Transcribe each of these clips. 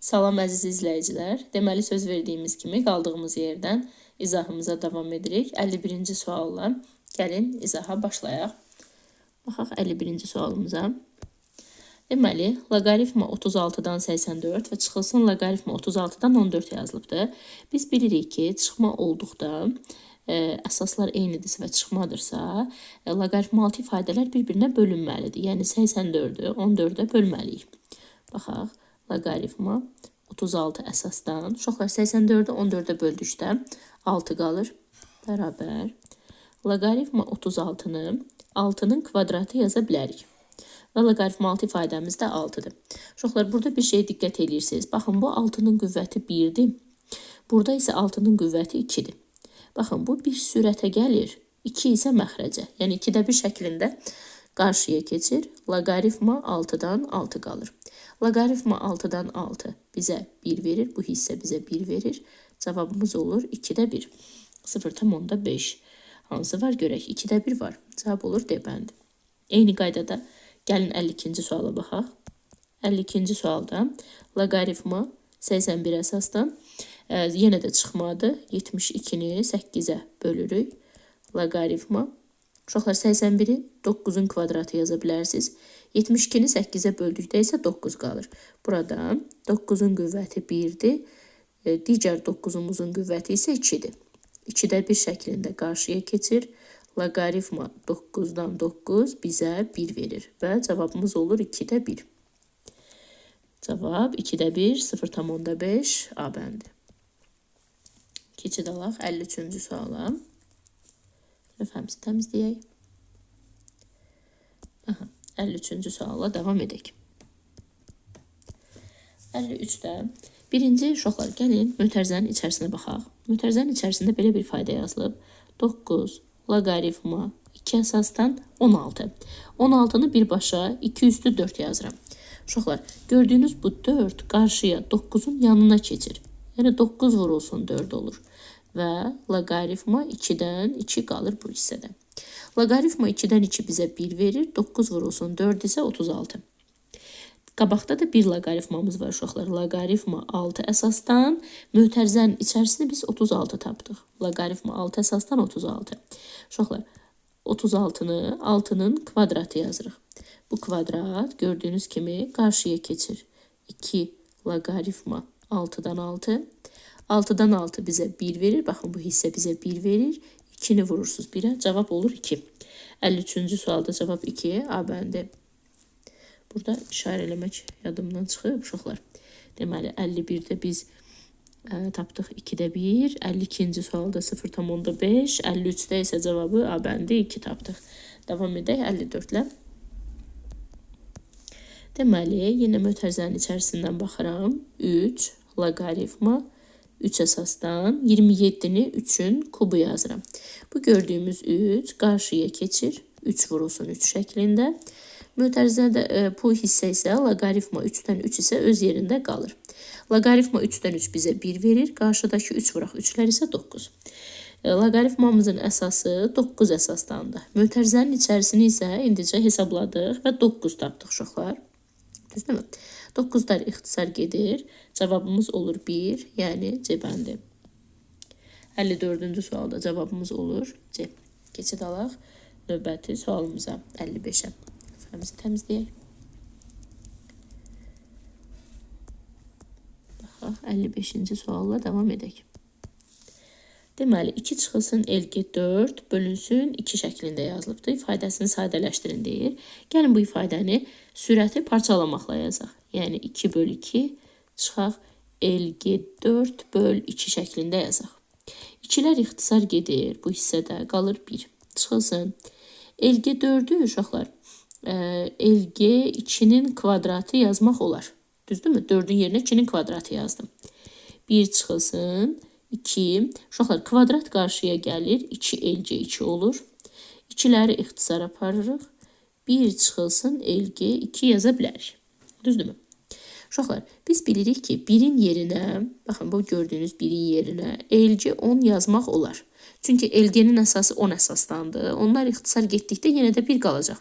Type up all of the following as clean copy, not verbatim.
Salam əziz izləyicilər. Deməli söz verdiyimiz kimi qaldığımız yerdən izahımıza davam edirik. 51-ci sualla gəlin izaha başlayaq. Baxaq 51-ci sualımıza. Deməli, loqaritma 36-dan 84 və çıxılsın loqaritma 36-dan 14 yazılıbdır. Biz bilirik ki, çıxma olduqda əsaslar eynidirsə və çıxmadırsa, loqaritmalı ifadələr bir-birinə bölünməlidir. Yəni 84-ü 14-ə bölməliyik. Baxaq, loqaritma 36 əsasdan, uşaqlar 84-ü 14-ə böldükdə 6 qalır, bərabər. Loqaritma 36-nı 6-nın kvadratı yaza bilərik. Və loqaritmalı ifadəmiz də 6-dır. Uşaqlar, burada bir şey diqqət edirsiniz. Baxın, bu 6-nın qüvvəti 1-dir. Burada isə 6-nın qüvvəti 2-dir. Baxın, bu bir sürətə gəlir, 2 isə məxrəcə. Yəni 2-də 1 şəklində qarşıya keçir. Loqaritma 6-dan 6 qalır. Loqaritma 6-dan 6 bizə 1 verir. Bu hissə bizə 1 verir. Cavabımız olur 2-də 1. 0,5. Hansı var görək? 2-də 1 var. Cavab olur D bəndi. Eyni qaydada gəlin 52-ci suala baxaq. 52-ci sualda loqaritma 81 əsasdan yenə də çıxmadı. 72-ni 8-ə bölürük. Loqaritma. Uşaqlar, 81-i 9-un kvadratı yaza bilərsiniz. 72-ni 8-ə böldükdə isə 9 qalır. Burada 9-un qüvvəti 1-dir. Digər 9-umuzun qüvvəti isə 2-dir. 2-də 1 şəklində qarşıya keçir. Loqaritma 9-dan 9 bizə 1 verir. Və cavabımız olur 2-də 1. Cavab 2-də 1, 0,5 A bəndi. Keçid alaq 53-cü suala. Lövhəmizi təmizləyək. 53-cü sualla davam edək. 53-də birinci uşaqlar gəlin mötərizənin içərisinə baxaq. Mötərizənin içərisində belə bir ifadə yazılıb. 9 loqaritma 2 əsasdan 16. 16-nı birbaşa 2 üstü 4 yazıram. Uşaqlar, gördüyünüz bu 4 qarşıya 9-un yanına keçir. Yəni 9 vurulsun 4 olur. Və loqaritma 2-dən 2 qalır bu hissədə. Loqaritma 2-dən 2 bizə 1 verir. 9 vurulsun 4 isə 36. Qabaqda da bir loqaritmamız var uşaqlar. Loqaritma 6 əsasdan mötərizənin içərisini biz 36 tapdıq. Loqaritma 6 əsasdan 36. Uşaqlar, 36-nı 6-nın kvadratı yazırıq. Bu kvadrat gördüyünüz kimi qarşıya keçir. 2 loqaritma 6-dan 6. 6-dan 6 bizə 1 verir. Baxın, bu hissə bizə 1 verir. 2-ni vurursunuz 1-ə. Cavab olur 2. 53-cü sualda cavab 2. A bəndi. Burada işarə eləmək yadımdan çıxıb, uşaqlar. Deməli, 51-də biz tapdıq 2-də 1. 52-ci sualda 0,5. 53-də isə cavabı A bəndi 2 tapdıq. Davam edək 54-lə. Deməli, yenə mötərizənin içərisindən baxıram. 3 loqaritma 3 əsasdan 27-ni 3-ün kubu yazıram. Bu gördüyümüz 3 qarşıya keçir. 3 vurulsun 3 şəklində. Mötərizədə bu hissə isə loqaritma 3-dən 3 isə öz yerində qalır. Loqaritma 3-dən 3 bizə 1 verir. Qarşıdakı 3 vuraq 3-lər isə 9. Loqaritmamızın əsası 9 əsasdandır. Mötərizənin içərisini isə indicə hesabladıq və 9 tapdıq uşaqlar. Düzdürmü? 9-lar ixtisar gedir. Cavabımız olur 1, yəni C bəndi. 54-cü sualda cavabımız olur C. Keçid alaq növbəti sualımıza 55-ə. Lövhəmizi təmizləyək. Baxaq, 55-ci sualla davam edək. Deməli, 2 çıxılsın LG 4 bölünsün 2 şəklində yazılıbdır. İfadəsini sadələşdirin deyir. Gəlin bu ifadəni sürəti parçalamaqla yazaq. Yəni 2 böl 2 çıxaq LG 4 böl 2 şəklində yazaq. 2-lər ixtisar gedir. Bu hissədə qalır 1. Çıxılsın. LG 4-ü uşaqlar LG 2-nin kvadratı yazmaq olar. Düzdürmü? 4-ün yerinə 2-nin kvadratı yazdım. 1 çıxılsın. 2. Uşaqlar, kvadrat qarşıya gəlir. 2 LG 2 olur. 2-ləri ixtisar aparırıq. 1 çıxılsın LG 2 yaza bilərik. Düzdürmü? Uşaqlar, biz bilirik ki 1-in yerinə, baxın bu gördüyünüz 1-in yerinə LG 10 yazmaq olar. Çünki LG-nin əsası 10 əsasdandır. Onlar ixtisar getdikdə yenə də 1 qalacaq.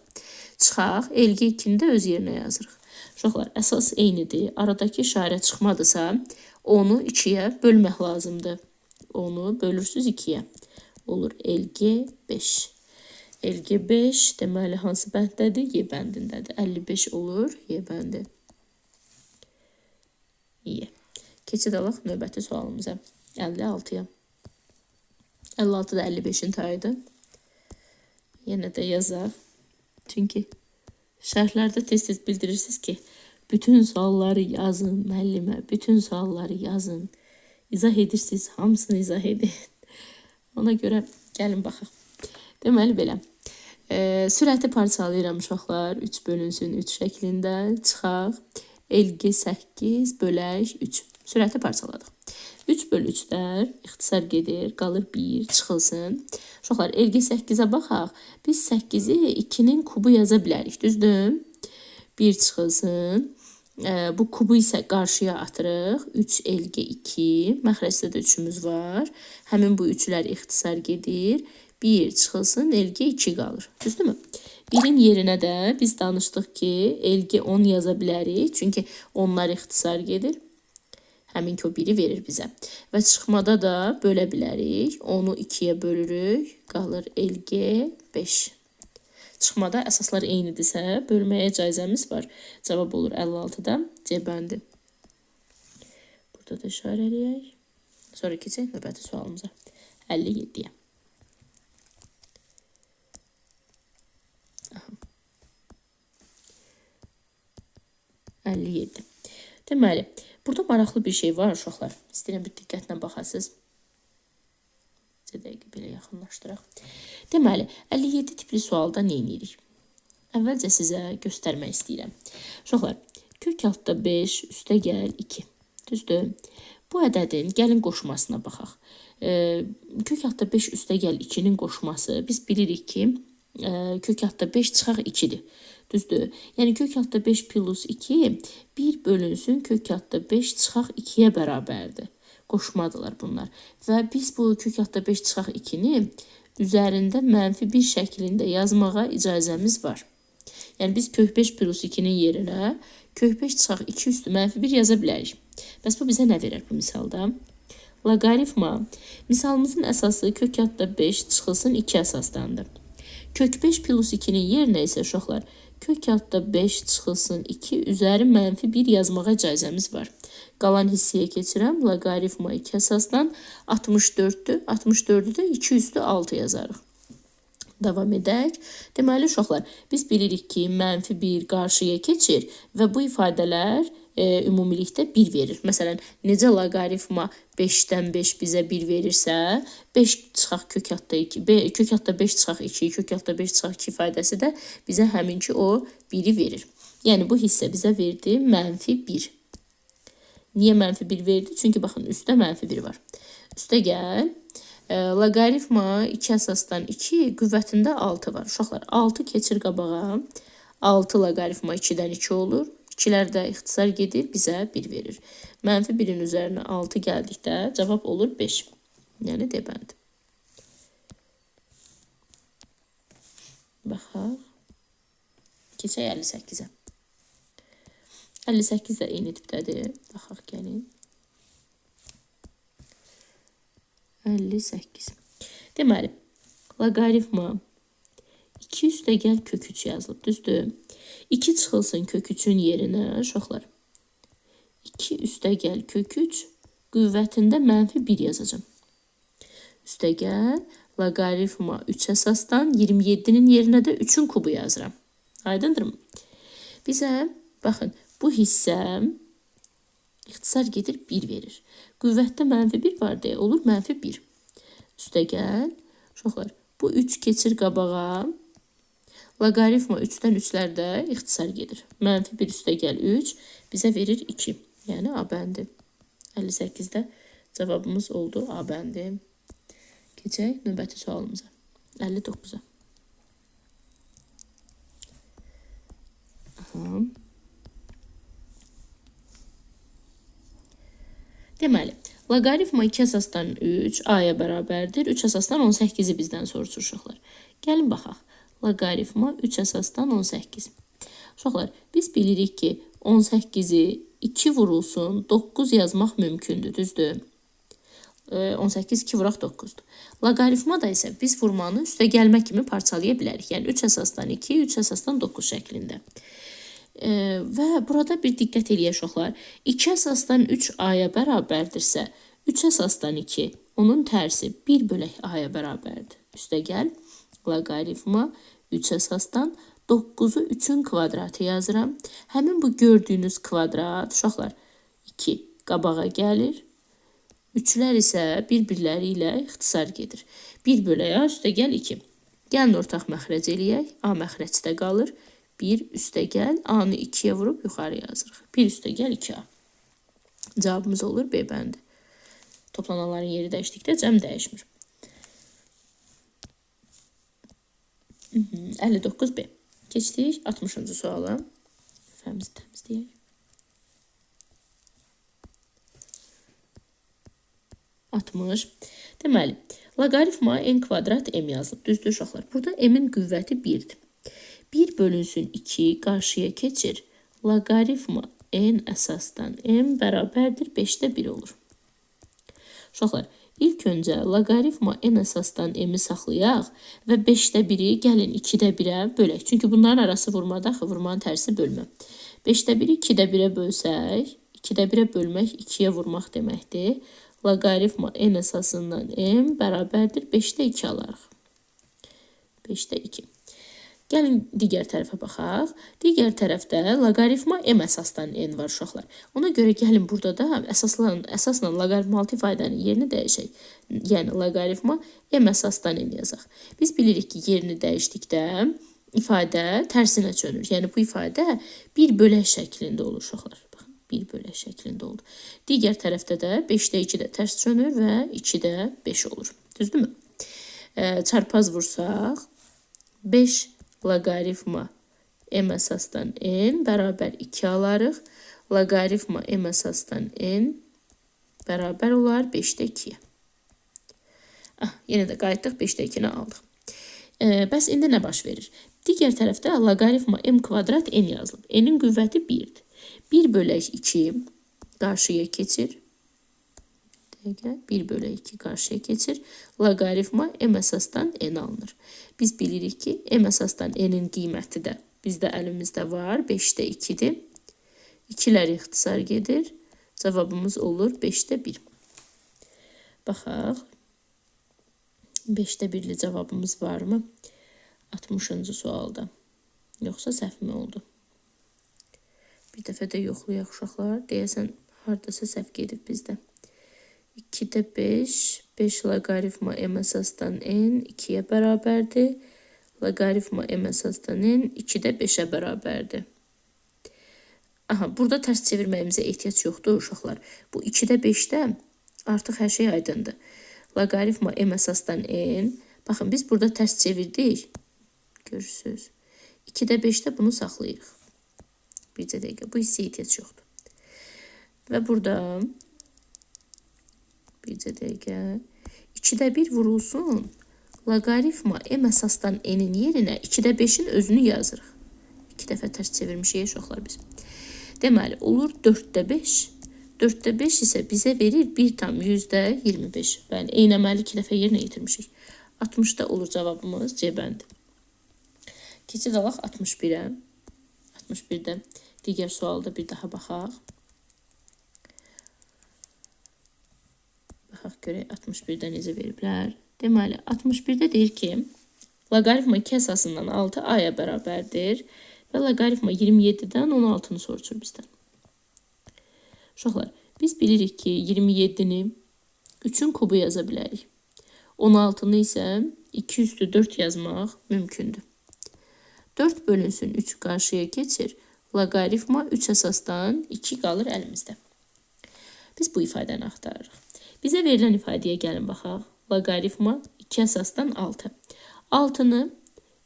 Çıxaq, LG 2-ni də öz yerinə yazırıq. Uşaqlar, əsas eynidir. Aradakı işarə çıxmadısa, onu 2-yə bölmək lazımdır. Onu bölürsüz 2-yə. Olur LG5. LG5 deməli hansı bəndədir? Y bəndindədir. 55 olur Y bəndi. Y. Keçid alaq növbəti sualımıza. 56-ya. 56 da 55-in tayıdır. Yenə də yazaq. Çünki şərhlərdə tez-tez bildirirsiniz ki, bütün sualları yazın müəllimə, bütün sualları yazın. İzah edirsiniz, hamısını izah edin. Ona görə gəlin baxaq. Deməli belə. Sürəti parçalayıram uşaqlar. 3 bölünsün 3 şəklində çıxaq. LG8 bölək 3. Sürəti parçaladıq. 3 bölü 3'lər ixtisar gedir, qalır 1, çıxılsın. Uşaqlar, LG8'ə baxaq. Biz 8'i 2'nin kubu yaza bilərik, düzdür? 1 çıxılsın. Bu kubu isə qarşıya atırıq. 3 LG2, məxrəcdə də 3'ümüz var. Həmin bu 3'lər ixtisar gedir. 1 çıxılsın, LG2 qalır, düzdürmü? 1'in yerinə də biz danışdıq ki, LG10 yaza bilərik. Çünki onlar ixtisar gedir. Həmin ki o 1'i verir bizə. Və çıxmada da bölə bilərik. Onu 2'yə bölürük. Qalır LG5. Çıxmada əsaslar eynidirsə, bölməyə icazəmiz var. Cavab olur 56-da C bəndi. Burada da işarə eləyək. Sonra keçək növbəti sualımıza. 57-yə. Deməli, burada maraqlı bir şey var uşaqlar. İstəyirəm bir diqqətlə baxasınız. Bir dəqiqə belə yaxınlaşdıraq. Deməli, 57 tipli sualda nə edirik? Əvvəlcə sizə göstərmək istəyirəm. Uşaqlar, kök altda 5, üstə gəl 2. Düzdür? Bu ədədin gəlin qoşmasına baxaq. Kök altda 5, üstə gəl 2'nin qoşması biz bilirik ki, kök altda 5 çıxaq 2'dir. Düzdür? Yəni kök altda 5 plus 2 1 bölünsün kök altda 5 çıxaq 2'yə bərabərdir. Qoşmadılar bunlar. Və biz bu kök altda 5 çıxaq 2'ni üzərində mənfi 1 şəklində yazmağa icazəmiz var. Yəni biz kök 5 plus 2'nin yerinə kök 5 çıxaq 2 üstü mənfi 1 yaza bilərik. Bəs bu bizə nə verir bu misalda? Loqaritma. Misalımızın əsası kök altda 5 çıxılsın 2 əsasdandır. Kök 5 plus 2'nin yerinə isə uşaqlar kök altda 5 çıxılsın 2 üzəri mənfi 1 yazmağa icazəmiz var. Qalan hissəyə keçirəm. Loqaritma 2 əsasdan 64'dür. 64'ü də 2 üstü 6 yazarıq. Davam edək. Deməli uşaqlar, biz bilirik ki, mənfi 1 qarşıya keçir və bu ifadələr ümumilikdə 1 verir. Məsələn, necə loqaritma 5'dən 5 bizə 1 verirsə, 5 çıxaq kök altda 2, kök altda 5 çıxaq 2, kök altda 5 çıxaq 2 ifadəsi də bizə həminki o 1'i verir. Yəni bu hissə bizə verdi mənfi 1. Niyə mənfi 1 verdi? Çünki baxın, üstdə mənfi 1 var. Üstə gəl. Loqaritma 2 əsasdan 2, qüvvətində 6 var. Uşaqlar, 6 keçir qabağa. 6 loqaritma 2'dən 2 olur. 2'lər də ixtisar gedir, bizə 1 verir. Mənfi 1'in üzərinə 6 gəldikdə cavab olur 5. Yəni D bəndi. Baxaq. Keçək 58'ə. 58 də eyni tipdədir. Baxaq gəlin. 58. Deməli, loqaritma 2 üstə gəl kök 3 yazılıb, düzdür? 2 çıxılsın kök 3'ün yerinə, uşaqlar. 2 üstə gəl kök 3, qüvvətində mənfi 1 yazacağım. Üstə gəl, loqaritma 3 əsasdan 27'nin yerinə də 3'ün kubu yazıram. Aydındırmı? Bizə, baxın, bu hissə ixtisar gedir 1 verir. Qüvvətdə mənfi 1 var deyə olur mənfi 1. Üstə gəl, uşaqlar, bu 3 keçir qabağa. Loqaritma 3'dən 3'lər də ixtisar gedir. Mənfi 1 üstə gəl 3 bizə verir 2. Yəni A bəndi. 58'də cavabımız oldu A bəndi. Keçək növbəti sualımıza. 59'a. Deməli, loqaritma 2 əsasdan 3 A-ya bərabərdir. 3 əsasdan 18'i bizdən soruşur uşaqlar. Gəlin baxaq. Loqaritma 3 əsasdan 18. Uşaqlar, biz bilirik ki, 18'i 2 vurulsun 9 yazmaq mümkündür, düzdür? 18 2 vuraq 9'dur. Loqaritmada isə biz vurmanı üstə gəlmə kimi parçalaya bilərik. Yəni 3 əsasdan 2, 3 əsasdan 9 şəklində. Və burada bir diqqət eləyək uşaqlar. 2 əsasdan 3 a-ya bərabərdirsə, 3 əsasdan 2, onun tərsi 1 bölək a-ya bərabərdir. Üstə gəl, loqaritma 3 əsasdan 9'u 3'ün kvadratı yazıram. Həmin bu gördüyünüz kvadrat, uşaqlar, 2 qabağa gəlir. 3'lər isə bir-birləri ilə ixtisar gedir. 1 bölək a üstə gəl 2. Gəlin ortaq məxrəc eləyək. A məxrəcdə qalır. 1 üstə gəl. A-nı 2'yə vurub yuxarı yazırıq. 1 üstə gəl 2a. Cavabımız olur B bəndi. Toplananların yeri dəyişdikdə cəm dəyişmir. 59B. Keçdik 60-cı suala. Lüğəmizi təmizləyək. Deməli, loqaritma n kvadrat m yazılıb. Düzdür uşaqlar? Burada m-in qüvvəti 1'dir. 1 bölünsün 2 qarşıya keçir. Loqaritma n əsasdan m bərabərdir 5'də 1 olur. Uşaqlar, ilk öncə loqaritma n əsasdan m-i saxlayaq və 5'də 1'i gəlin 2'də 1'ə bölək. Çünki bunların arası vurmada axı, vurmanın tərsi bölmə. 5'də 1'i 2'də 1'ə bölsək, 2'də 1'ə bölmək 2'yə vurmaq deməkdir. Loqaritma n əsasından m bərabərdir 5'də 2 alarıq. 5'də 2. Gəlin digər tərəfə baxaq. Digər tərəfdə loqaritma m əsasdan n var uşaqlar. Ona görə gəlin burada da əsasla loqaritmalı ifadənin yerini dəyişək. Yəni loqaritma m əsasdan n yazaq. Biz bilirik ki, yerini dəyişdikdə ifadə tərsinə çönür. Yəni bu ifadə bir bölək şəklində olur uşaqlar. Baxın, bir bölək şəklində oldu. Digər tərəfdə də 5'də 2 də tərs çönür və 2'də 5 olur. Düzdürmü? Çarpaz vursaq 5 loqaritma m əsasdan n bərabər 2 alarıq. Loqaritma m əsasdan n bərabər olar 5'də 2'yə. Yenə də qayıtdıq, 5'də 2'ni aldıq. Bəs indi nə baş verir? Digər tərəfdə loqaritma m kvadrat n yazılıb. N-in qüvvəti 1'dir. 1 bölək 2 qarşıya keçir. 1 bölək 2 qarşıya keçir. Loqaritma m əsasdan n alınır. Biz bilirik ki, m əsasdan n-in qiyməti də bizdə əlimizdə var. 5'də 2'dir. 2'lər ixtisar gedir. Cavabımız olur 5'də 1. Baxaq. 5'də 1'li cavabımız varmı? 60-cı sualda. Yoxsa səhv mi oldu? Bir dəfə də yoxlayaq uşaqlar. Deyəsən, haradasa səhv gedib bizdə. 2'də 5, 5 loqaritma m əsasdan n 2'yə bərabərdir. Loqaritma m əsasdan n 2'də 5'ə bərabərdir. Burada tərs çevirməyimizə ehtiyac yoxdur uşaqlar. Bu 2'də 5'də artıq hər şey aydındır. Loqaritma m əsasdan n. Baxın, biz burada tərs çevirdik. Görürsünüz. 2'də 5'də bunu saxlayırıq. Bircə dəqiqə. Bu hissə ehtiyac yoxdur. Və burada bircə dəqiqə. 2'də 1 vurulsun. Loqaritma m əsasdan n-in yerinə 2'də 5'in özünü yazırıq. 2 dəfə tərs çevirmişik uşaqlar biz. Deməli, olur 4'də 5. 4'də 5 isə bizə verir 1,25. Bəli, eynəməli 2 dəfə yerinə yetirmişik. 60'da olur cavabımız C bəndi. Keçid alaq 61'ə. 61'də digər sualda bir daha baxaq. Baxaq görək 61'də necə veriblər. Deməli, 61'də deyir ki, loqaritma 2 əsasından 6 a-ya bərabərdir və loqaritma 27'dən 16'nı soruşur bizdən. Uşaqlar, biz bilirik ki, 27'ni 3'ün kubu yaza bilərik. 16'nı isə 2 üstü 4 yazmaq mümkündür. 4 bölünsün 3 qarşıya keçir. Loqaritma 3 əsasdan 2 qalır əlimizdə. Biz bu ifadəni axtarırıq. Bizə verilən ifadəyə gəlin baxaq. Loqaritma 2 əsasdan 6. 6'nı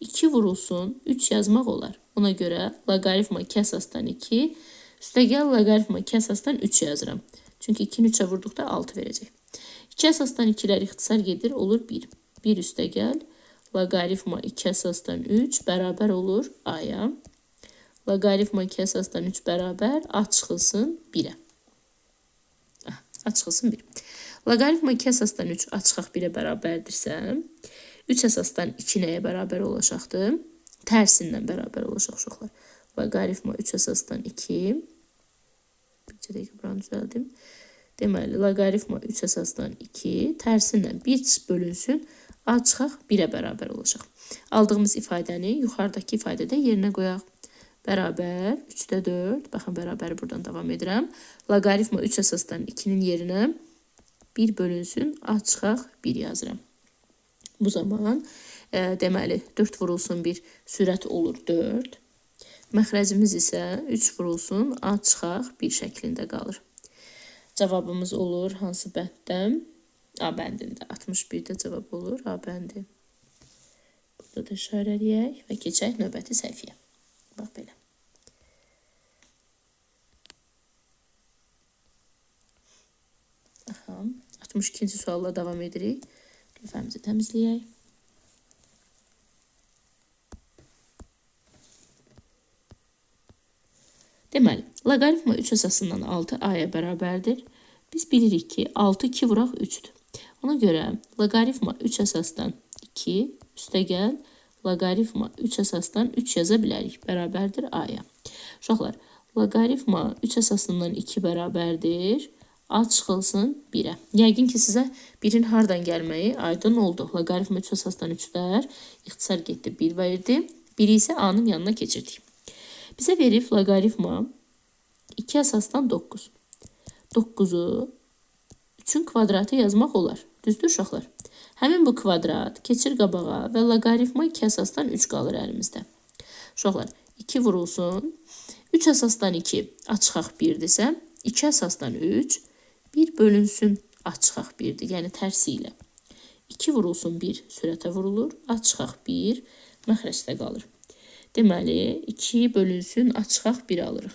2 vurulsun 3 yazmaq olar. Ona görə loqaritma 2 əsasdan 2. Üstəgəl loqaritma 2 əsasdan 3 yazıram. Çünki 2'ni 3'ə vurduqda 6 verəcək. 2 əsasdan 2'lər ixtisar gedir, olur 1. 1 üstəgəl loqaritma 2 əsasdan 3 bərabər olur a-ya. Loqaritma 2 əsasdan 3 bərabər A çıxılsın 1-ə. A çıxılsın 1. Loqaritma 2 əsasdan 3 A çıxaq 1-ə bərabərdirsə, 3 əsasdan 2 nəyə bərabər olacaqdır? Tərsindən bərabər olacaq uşaqlar. Loqaritma 3 əsasdan 2. Bir dəqiqə buranı düzəldim. Deməli, loqaritma 3 əsasdan 2 tərsindən 1 bölünsün A çıxaq 1-ə bərabər olacaq. Aldığımız ifadəni yuxarıdakı ifadədə yerinə qoyaq. Bərabər 3-də 4. Baxın, bərabəri buradan davam edirəm. Loqaritma 3 əsasdan 2-nin yerinə 1 bölünsün A çıxaq 1 yazıram. Bu zaman deməli 4 vurulsun 1 sürət olur 4. Məxrəcimiz isə 3 vurulsun A çıxaq 1 şəklində qalır. Cavabımız olur hansı bənddən? A bəndində. 61-də cavab olur A bəndi. Burada da işarələyək və keçək növbəti səhifəyə. Bax belə. Aha, 62-ci sualla davam edirik. Lüfəmizi təmizləyək. Deməli, loqaritma 3 əsasından 6 A-ya bərabərdir. Biz bilirik ki, 6 2 vuraq 3-dür. Ona görə loqaritma 3 əsasdan 2 üstəgəl loqaritma 3 əsasdan 3 yaza bilərik. Bərabərdir A-ya. Uşaqlar, loqaritma 3 əsasından 2 bərabərdir. A çıxılsın 1-ə. Yəqin ki, sizə 1-in hardan gəlməyi aydın oldu. Loqaritma 3 əsasdan 3-lər ixtisar getdi 1 verdi. 1-i isə A-nın yanına keçirdik. Bizə verib loqaritma 2 əsasdan 9. 9-u 3-ün kvadratı yazmaq olar. Düzdür uşaqlar? Həmin bu kvadrat keçir qabağa və loqaritma 2 əsasdan 3 qalır əlimizdə. Uşaqlar, 2 vurulsun. 3 əsasdan 2 A çıxaq 1-dirsə, 2 əsasdan 3 1 bölünsün A çıxaq 1-dir. Yəni tərsi ilə. 2 vurulsun 1 sürətə vurulur. A çıxaq 1 məxrəcdə qalır. Deməli, 2 bölünsün A çıxaq 1 alırıq.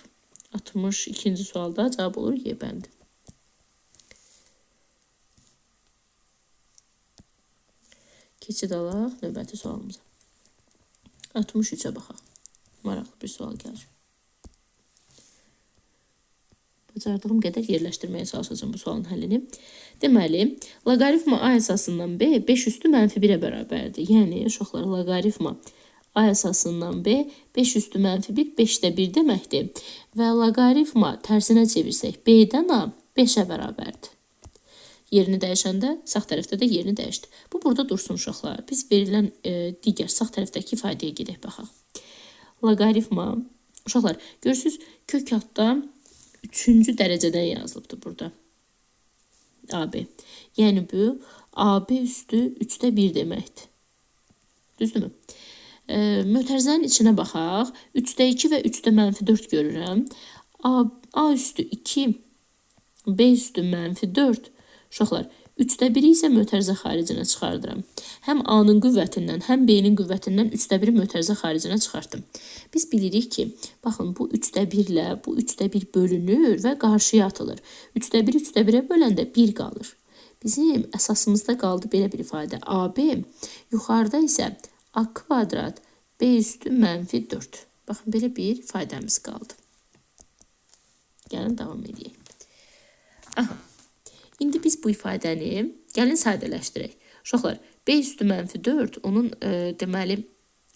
62-ci sualda cavab olur Y bəndi. Keçid alaq növbəti sualımıza. 63-ə baxaq. Maraqlı bir sual gəlir. Bacardığım qədər yerləşdirməyə çalışacağım bu sualın həllini. Deməli, loqaritma A əsasından B 5 üstü mənfi 1-ə bərabərdir. Yəni, uşaqlar, loqaritma A əsasından B 5 üstü mənfi 1 5-də 1 deməkdir. Və loqaritma tərsinə çevirsək B-dən A 5-ə bərabərdir. Yerini dəyişəndə sağ tərəfdə də yerini dəyişdi. Bu burada dursun uşaqlar. Biz verilən digər sağ tərəfdəki ifadəyə gedək baxaq. Loqaritma, uşaqlar, görürsünüz kök altda 3-cü dərəcədən yazılıbdır burada. AB. Yəni bu AB üstü 3-də 1 deməkdir. Düzdürmü? Mötərizənin içinə baxaq. 3-də 2 və 3-də mənfi 4 görürəm. A üstü 2, B üstü mənfi 4. Uşaqlar, 3-də 1-i isə mötərizə xaricinə çıxardıram. Həm A-nın qüvvətindən, həm B-nin qüvvətindən 3-də 1-i mötərizə xaricinə çıxartdım. Biz bilirik ki, baxın, bu 3-də 1 ilə bu 3-də 1 bölünür və qarşıya atılır. 3-də 1 3-də 1-ə böləndə 1 qalır. Bizim əsasımızda qaldı belə bir ifadə. AB, yuxarıda isə A kvadrat B üstü mənfi 4. Baxın, belə bir ifadəmiz qaldı. Gəlin, davam edək. Aha. İndi biz bu ifadəni gəlin sadələşdirək. Uşaqlar, B üstü mənfi 4 onun deməli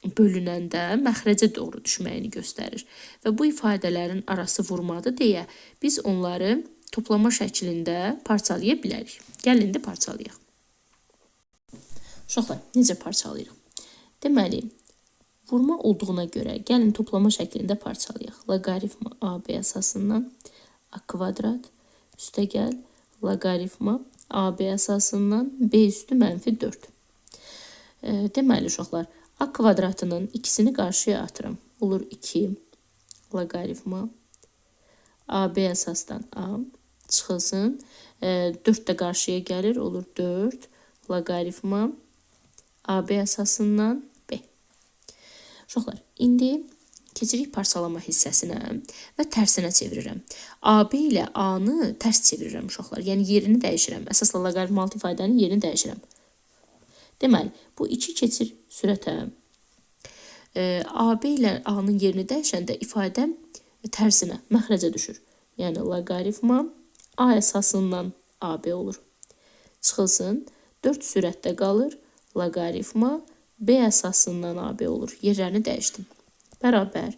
bölünəndə məxrəcə doğru düşməyini göstərir. Və bu ifadələrin arası vurmadı deyə biz onları toplama şəklində parçalaya bilərik. Gəlin indi parçalayaq. Uşaqlar, necə parçalayırıq? Deməli, vurma olduğuna görə gəlin toplama şəklində parçalayaq. Loqaritma AB əsasından A kvadrat üstəgəl loqaritma AB əsasından B üstü mənfi 4. Deməli, uşaqlar, A kvadratının ikisini qarşıya atıram. Olur 2 loqaritma AB əsasdan A çıxılsın. 4 də qarşıya gəlir. Olur 4 loqaritma AB əsasından B. Uşaqlar, indi keçirik parçalama hissəsinə və tərsinə çevirirəm. AB ilə A-nı tərs çevirirəm uşaqlar. Yəni yerini dəyişirəm. Əsasla loqaritmalı ifadənin yerini dəyişirəm. Deməli, bu 2 keçir sürətə. AB ilə A-nın yerini dəyişəndə ifadəm tərsinə, məxrəcə düşür. Yəni loqaritma A əsasından AB olur. Çıxılsın, 4 sürətdə qalır, loqaritma B əsasından AB olur. Yerlərini dəyişdim. Bərabər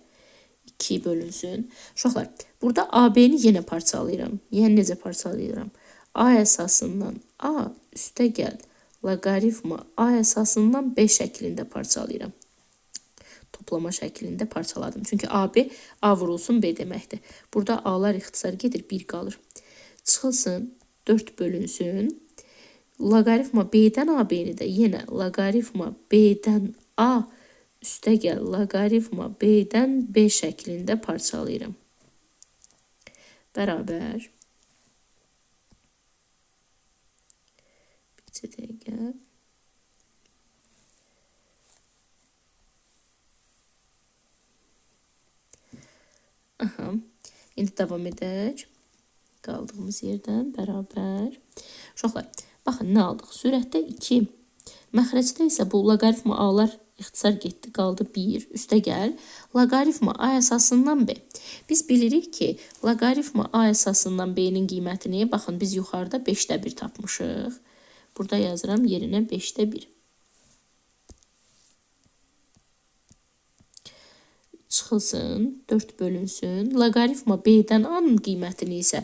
2 bölünsün. Uşaqlar, burada AB-ni yenə parçalayıram. Yəni necə parçalayıram? A əsasından A üstə gəl, loqaritma A əsasından B şəklində parçalayıram. Toplama şəklində parçaladım. Çünki AB A vurulsun B deməkdir. Burada A'lar ixtisar gedir, 1 qalır. Çıxılsın, 4 bölünsün. Loqaritma B-dən AB-ni də yenə loqaritma B-dən A üstə gəl, loqaritma B-dən B şəklində parçalayıram. Bərabər. Bir dəqiqə. Aha. İndi davam edək. Qaldığımız yerdən bərabər. Uşaqlar, baxın nə aldıq? Sürətdə 2. Məxrəcdə isə bu loqaritma A-lar ixtisar getdi, qaldı 1. Üstə gəl. Loqaritma A əsasından B. Biz bilirik ki, loqaritma A əsasından B-nin qiymətini, baxın biz yuxarıda 5-də 1 tapmışıq. Burada yazıram yerinə 5-də 1. Çıxılsın, 4 bölünsün. Loqaritma B-dən A-nın qiymətini isə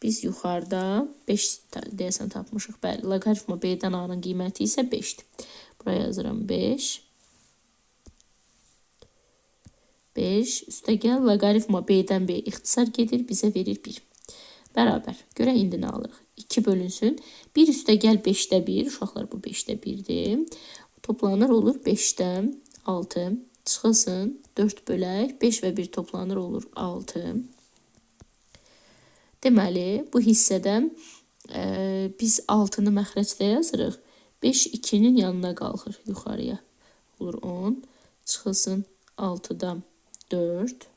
biz yuxarıda 5 deyəsən tapmışıq. Bəli, loqaritma B-dən A-nın qiyməti isə 5-dir. Buraya yazıram 5. 5 üstə gəl, loqaritma B-dən B ixtisar gedir, bizə verir 1. Bərabər. Görək indi nə alırıq? 2 bölünsün. 1 üstə gəl 5-də 1. Uşaqlar, bu 5-də 1-dir. Toplanır olur 5-də 6. Çıxılsın, 4 bölək, 5 və 1 toplanır olur 6. Deməli, bu hissədə biz 6-nı məxrəcdə yazırıq. 5 2-nin yanına qalxır yuxarıya. Olur 10. Çıxılsın 6-da 4.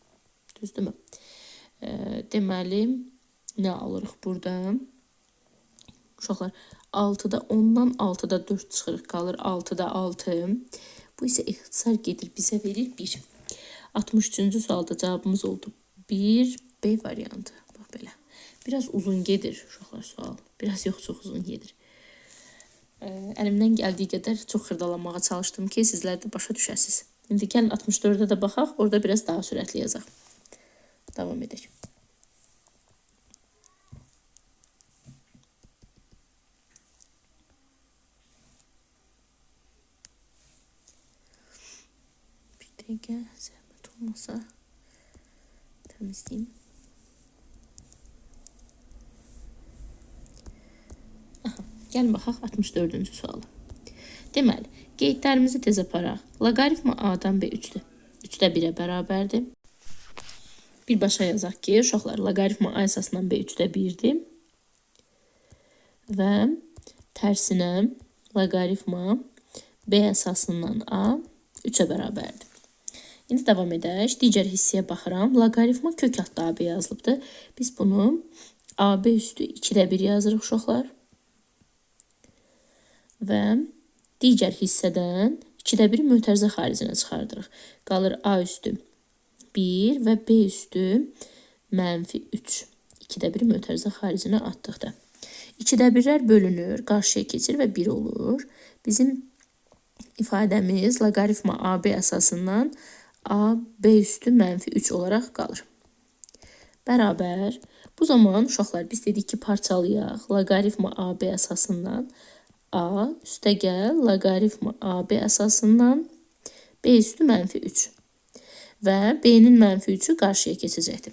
Düzdürmü? Deməli, nə alırıq burada? Uşaqlar, 6-da 10-dan 6-da 4 çıxırıq, qalır 6-da 6. Bu isə ixtisar gedir, bizə verir 1. 63-cü sualda cavabımız oldu 1, B variantı. Bax belə. Biraz uzun gedir uşaqlar sual. Biraz yox, çox uzun gedir. Əlimdən gəldiyi qədər çox xırdalanmağa çalışdım ki, sizlər də başa düşəsiniz. İndi gəlin 64-də də baxaq, orada biraz daha sürətli yazaq. Davam edək. Zəhmət olmasa təmizləyim. Aha, gəlin baxaq 64-cü sualı. Deməli, qeydlərimizi tez aparaq. Loqaritma A-dan B 3-dür. 3-də 1-ə bərabərdir. Birbaşa yazaq ki, uşaqlar, loqaritma A əsasından B 3-də 1-dir. Və tərsinə loqaritma B əsasından A 3-ə bərabərdir. İndi davam edək. Digər hissəyə baxıram. Loqaritma kök altda AB yazılıbdır. Biz bunu AB üstü 2-də 1 yazırıq uşaqlar. Və digər hissədən 2-də 1 mötərizə xaricinə çıxardırıq. Qalır A üstü 1 və B üstü -3. 2-də 1 mötərizə xaricinə atdıqda. 2-də 1-lər bölünür, qarşıya keçir və 1 olur. Bizim ifadəmiz loqaritma AB əsasından A, B üstü -3 olaraq qalır. Bərabər. Bu zaman uşaqlar biz dedik ki, parçalayaq. Loqaritma AB əsasından A üstə gəl, loqaritma AB əsasından B üstü -3. Və B-nin -3-ü qarşıya keçəcəkdir.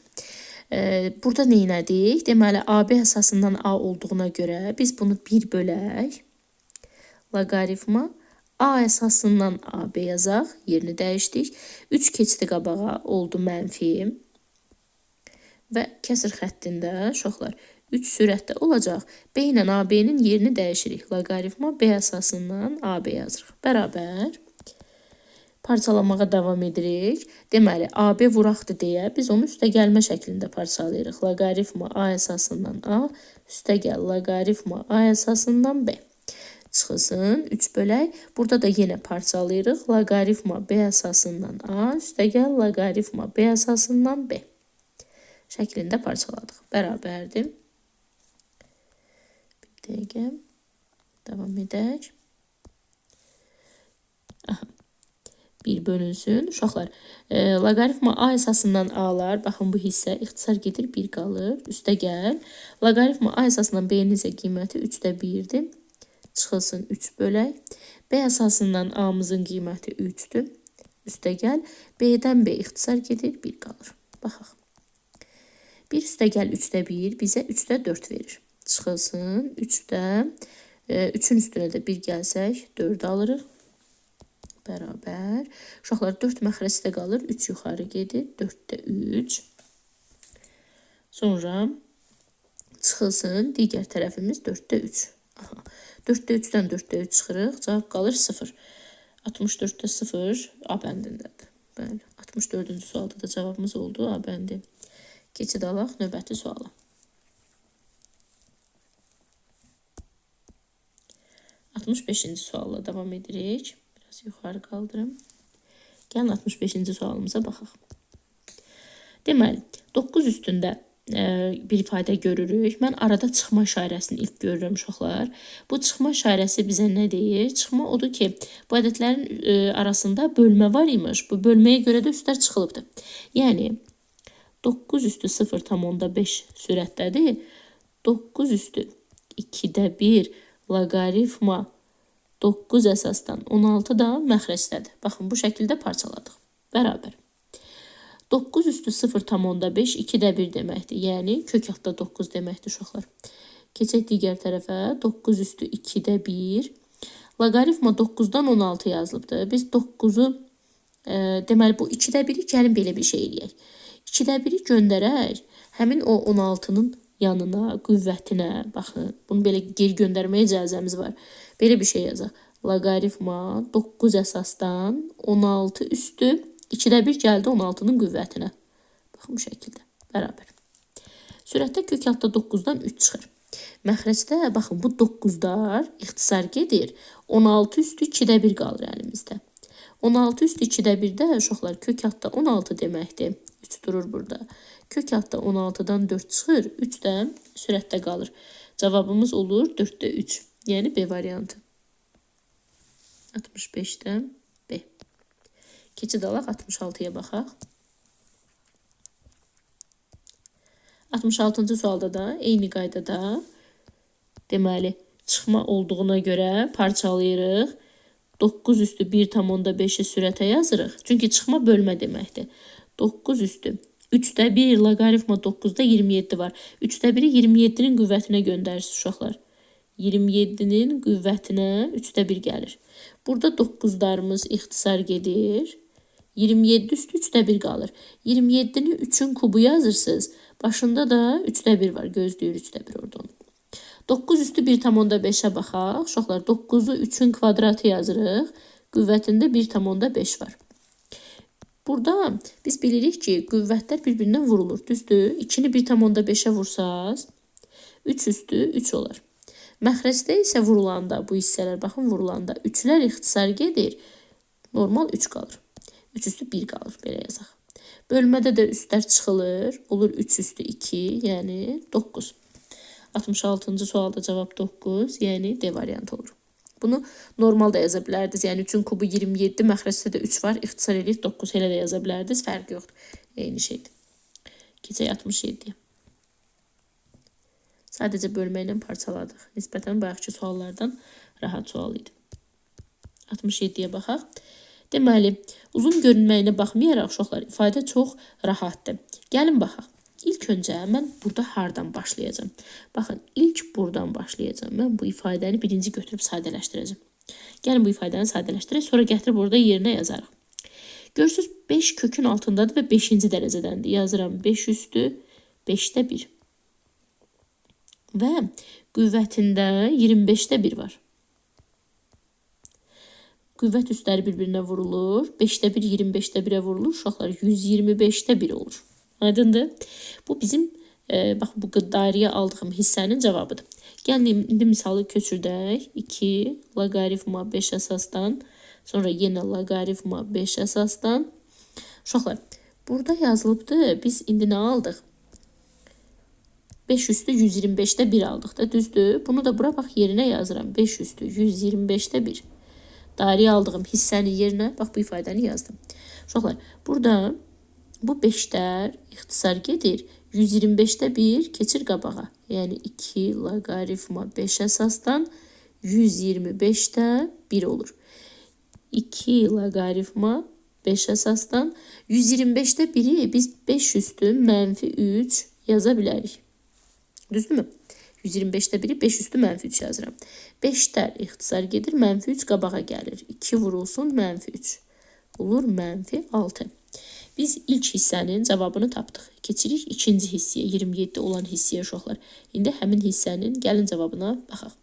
Burada neynədik? Deməli, AB əsasından A olduğuna görə biz bunu 1 bölək. Loqaritma A əsasından AB yazaq, yerini dəyişdik. 3 keçdi qabağa, oldu mənfi. Və kəsir xəttində, uşaqlar, 3 sürətdə olacaq. B ilə AB-nin yerini dəyişirik. Loqaritma B əsasından AB yazırıq. Bərabər. Parçalamağa davam edirik. Deməli, AB vuraqdır deyə biz onu üstə gəlmə şəklində parçalayırıq. Loqaritma A əsasından A, üstə gəl, loqaritma A əsasından B. Çıxılsın 3 bölək. Burada da yenə parçalayırıq. Loqaritma B əsasından A üstəgəl loqaritma B əsasından B şəklində parçaladıq. Bərabərdir. Bir dəqiqə. Davam edək. Aha. 1 bölünsün. Uşaqlar, loqaritma A əsasından A'lar, baxın bu hissə ixtisar gedir, 1 qalır. Üstəgəl. Loqaritma A əsasından B-nin isə qiyməti 3də 1-dir. Çıxılsın 3 bölək. B əsasından A-mızın qiyməti 3-dür. Üstəgəl. B-dən B ixtisar gedir, 1 qalır. Baxaq. 1 üstəgəl 3də 1 bizə 3də 4 verir. Çıxılsın 3-də. 3-ün üstünə də 1 gəlsək 4 alırıq. Bərabər. Uşaqlar 4 məxrəcdə qalır. 3 yuxarı gedir. 4də 3. Sonra çıxılsın. Digər tərəfimiz 4də 3. Aha. 4də 3-dən 4də 3 çıxırıq. Cavab qalır 0. 64də 0 A bəndindədir. Bəli. 64-cü sualda da cavabımız oldu A bəndi. Keçid alaq növbəti suala. 65-ci sualla davam edirik. Biraz yuxarı qaldırım. Gəlin 65-ci sualımıza baxaq. Deməli, 9 üstündə bir ifadə görürük. Mən arada çıxma işarəsini ilk görürəm uşaqlar. Bu çıxma işarəsi bizə nə deyir? Çıxma odur ki, bu ədədlərin arasında bölmə var imiş. Bu bölməyə görə də üstlər çıxılıbdır. Yəni, 9 üstü 0,5 sürətdədir. 9 üstü 2də 1 loqaritma 9 əsasdan 16 da məxrəcdədir. Baxın, bu şəkildə parçaladıq. Bərabər. 9 üstü 0,5 2də 1 deməkdir. Yəni, kök altda 9 deməkdir uşaqlar. Keçək digər tərəfə. 9 üstü 2də 1. Loqaritma 9-dan 16 yazılıbdır. Biz 9-u, deməli, bu 2də 1-i gəlin belə bir şey eləyək. 2də 1-i göndərək. Həmin o 16-nın yanına, qüvvətinə, baxın, bunu belə geri göndərməyə icazəmiz var. Belə bir şey yazaq. Loqaritma 9 əsasdan 16 üstü 2də 1 gəldi 16-nın qüvvətinə. Baxın bu şəkildə. Bərabər. Sürətdə kök altda 9-dan 3 çıxır. Məxrəcdə, baxın, bu 9-dar ixtisar gedir. 16 üstü 2də 1 qalır əlimizdə. 16 üstü 2də 1-də uşaqlar kök altda 16 deməkdir. 3 durur burada. Kök altda 16-dan 4 çıxır. 3 də sürətdə qalır. Cavabımız olur 4də 3. Yəni B variantı. 65-də B. Keçid alaq 66-ya baxaq. 66-cı sualda da eyni qaydada deməli çıxma olduğuna görə parçalayırıq. 9 üstü 1,5-i sürətə yazırıq. Çünki çıxma bölmə deməkdir. 9 üstü 3də 1 loqaritma 9-da 27 var. 3də 1-i 27-nin qüvvətinə göndərirsiniz uşaqlar. 27-nin qüvvətinə 3də 1 gəlir. Burada 9-larımız ixtisar gedir. 27 üstü 3də 1 qalır. 27-ni 3-ün kubu yazırsınız. Başında da 3də 1 var. Gözləyir 3də 1 orada onu. 9 üstü 1,5-ə baxaq. Uşaqlar 9-u 3-ün kvadratı yazırıq. Qüvvətində 1,5 var. Burada biz bilirik ki, qüvvətlər bir-birindən vurulur. Düzdür? 2-ni 1,5-ə vursaz 3 üstü 3 olar. Məxrəcdə isə vurulanda bu hissələr, baxın vurulanda 3-lər ixtisar gedir. Normal 3 qalır. 3 üstü 1 qalır. Belə yazaq. Bölmədə də üstlər çıxılır. Olur 3 üstü 2, yəni 9. 66-cı sualda cavab 9, yəni D variantı olur. Bunu normal da yaza bilərdiniz. Yəni 3-ün kubu 27, məxrəcdə də 3 var. İxtisar edib 9 elə də yaza bilərdiniz. Fərqi yoxdur. Eyni şeydir. Keçək 67-yə. Sadəcə bölmə ilə parçaladıq. Nisbətən bayaqki suallardan rahat sual idi. 67-yə baxaq. Deməli, uzun görünməyinə baxmayaraq uşaqlar ifadə çox rahatdır. Gəlin baxaq. İlk öncə mən burada hardan başlayacağım? Baxın, ilk buradan başlayacağım. Mən bu ifadəni birinci götürüb sadələşdirəcəm. Gəlin bu ifadəni sadələşdirək, sonra gətirib burada yerinə yazarıq. Görürsünüz, 5 kökün altındadır və 5-ci dərəcədəndir. Yazıram 5 üstü 5də 1. Və qüvvətində 25də 1 var. Qüvvət üstləri bir-birinə vurulur. 5də 1, 25də 1-ə vurulur. Uşaqlar 125də 1 olur. Aydındır. Bu bizim bax bu dairəyə aldığım hissənin cavabıdır. Gəlin indi misalı köçürdək. 2 loqaritma 5 əsasdan, sonra yenə loqaritma 5 əsasdan. Uşaqlar, burada yazılıbdır. Biz indi nə aldıq? 5 üstü 125'də 1 aldıq da, düzdür? Bunu da bura bax yerinə yazıram. 5 üstü 125'də 1. Dairəyə aldığım hissənin yerinə bax bu ifadəni yazdım. Uşaqlar, burada bu 5'lər ixtisar gedir. 125'də 1 keçir qabağa. Yəni 2 loqaritma 5 əsasdan 125'də 1 olur. 2 loqaritma 5 əsasdan 125'də 1'i biz 5 üstü mənfi 3 yaza bilərik. Düzdürmü? 125'də 1'i 5 üstü mənfi 3 yazıram. 5'lər ixtisar gedir, mənfi 3 qabağa gəlir. 2 vurulsun mənfi 3. Olur mənfi 6. Biz ilk hissənin cavabını tapdıq. Keçirik ikinci hissəyə, 27 olan hissəyə uşaqlar. İndi həmin hissənin gəlin cavabına baxaq.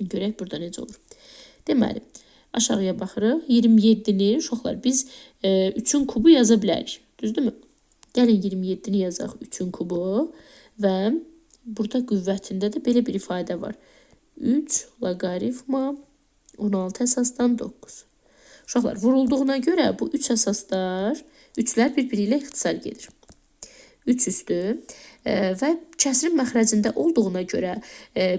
Görək burada necə olur. Deməli, aşağıya baxırıq. 27'ni uşaqlar biz 3'ün kubu yaza bilərik. Düzdürmü? Gəlin 27'ni yazaq 3'ün kubu və burada qüvvətində də belə bir ifadə var. 3 loqaritma 16 əsasdan 9. Uşaqlar, vurulduğuna görə bu 3 əsaslar, 3'lər bir-biri ilə ixtisar gedir. 3 üstü və kəsrin məxrəcində olduğuna görə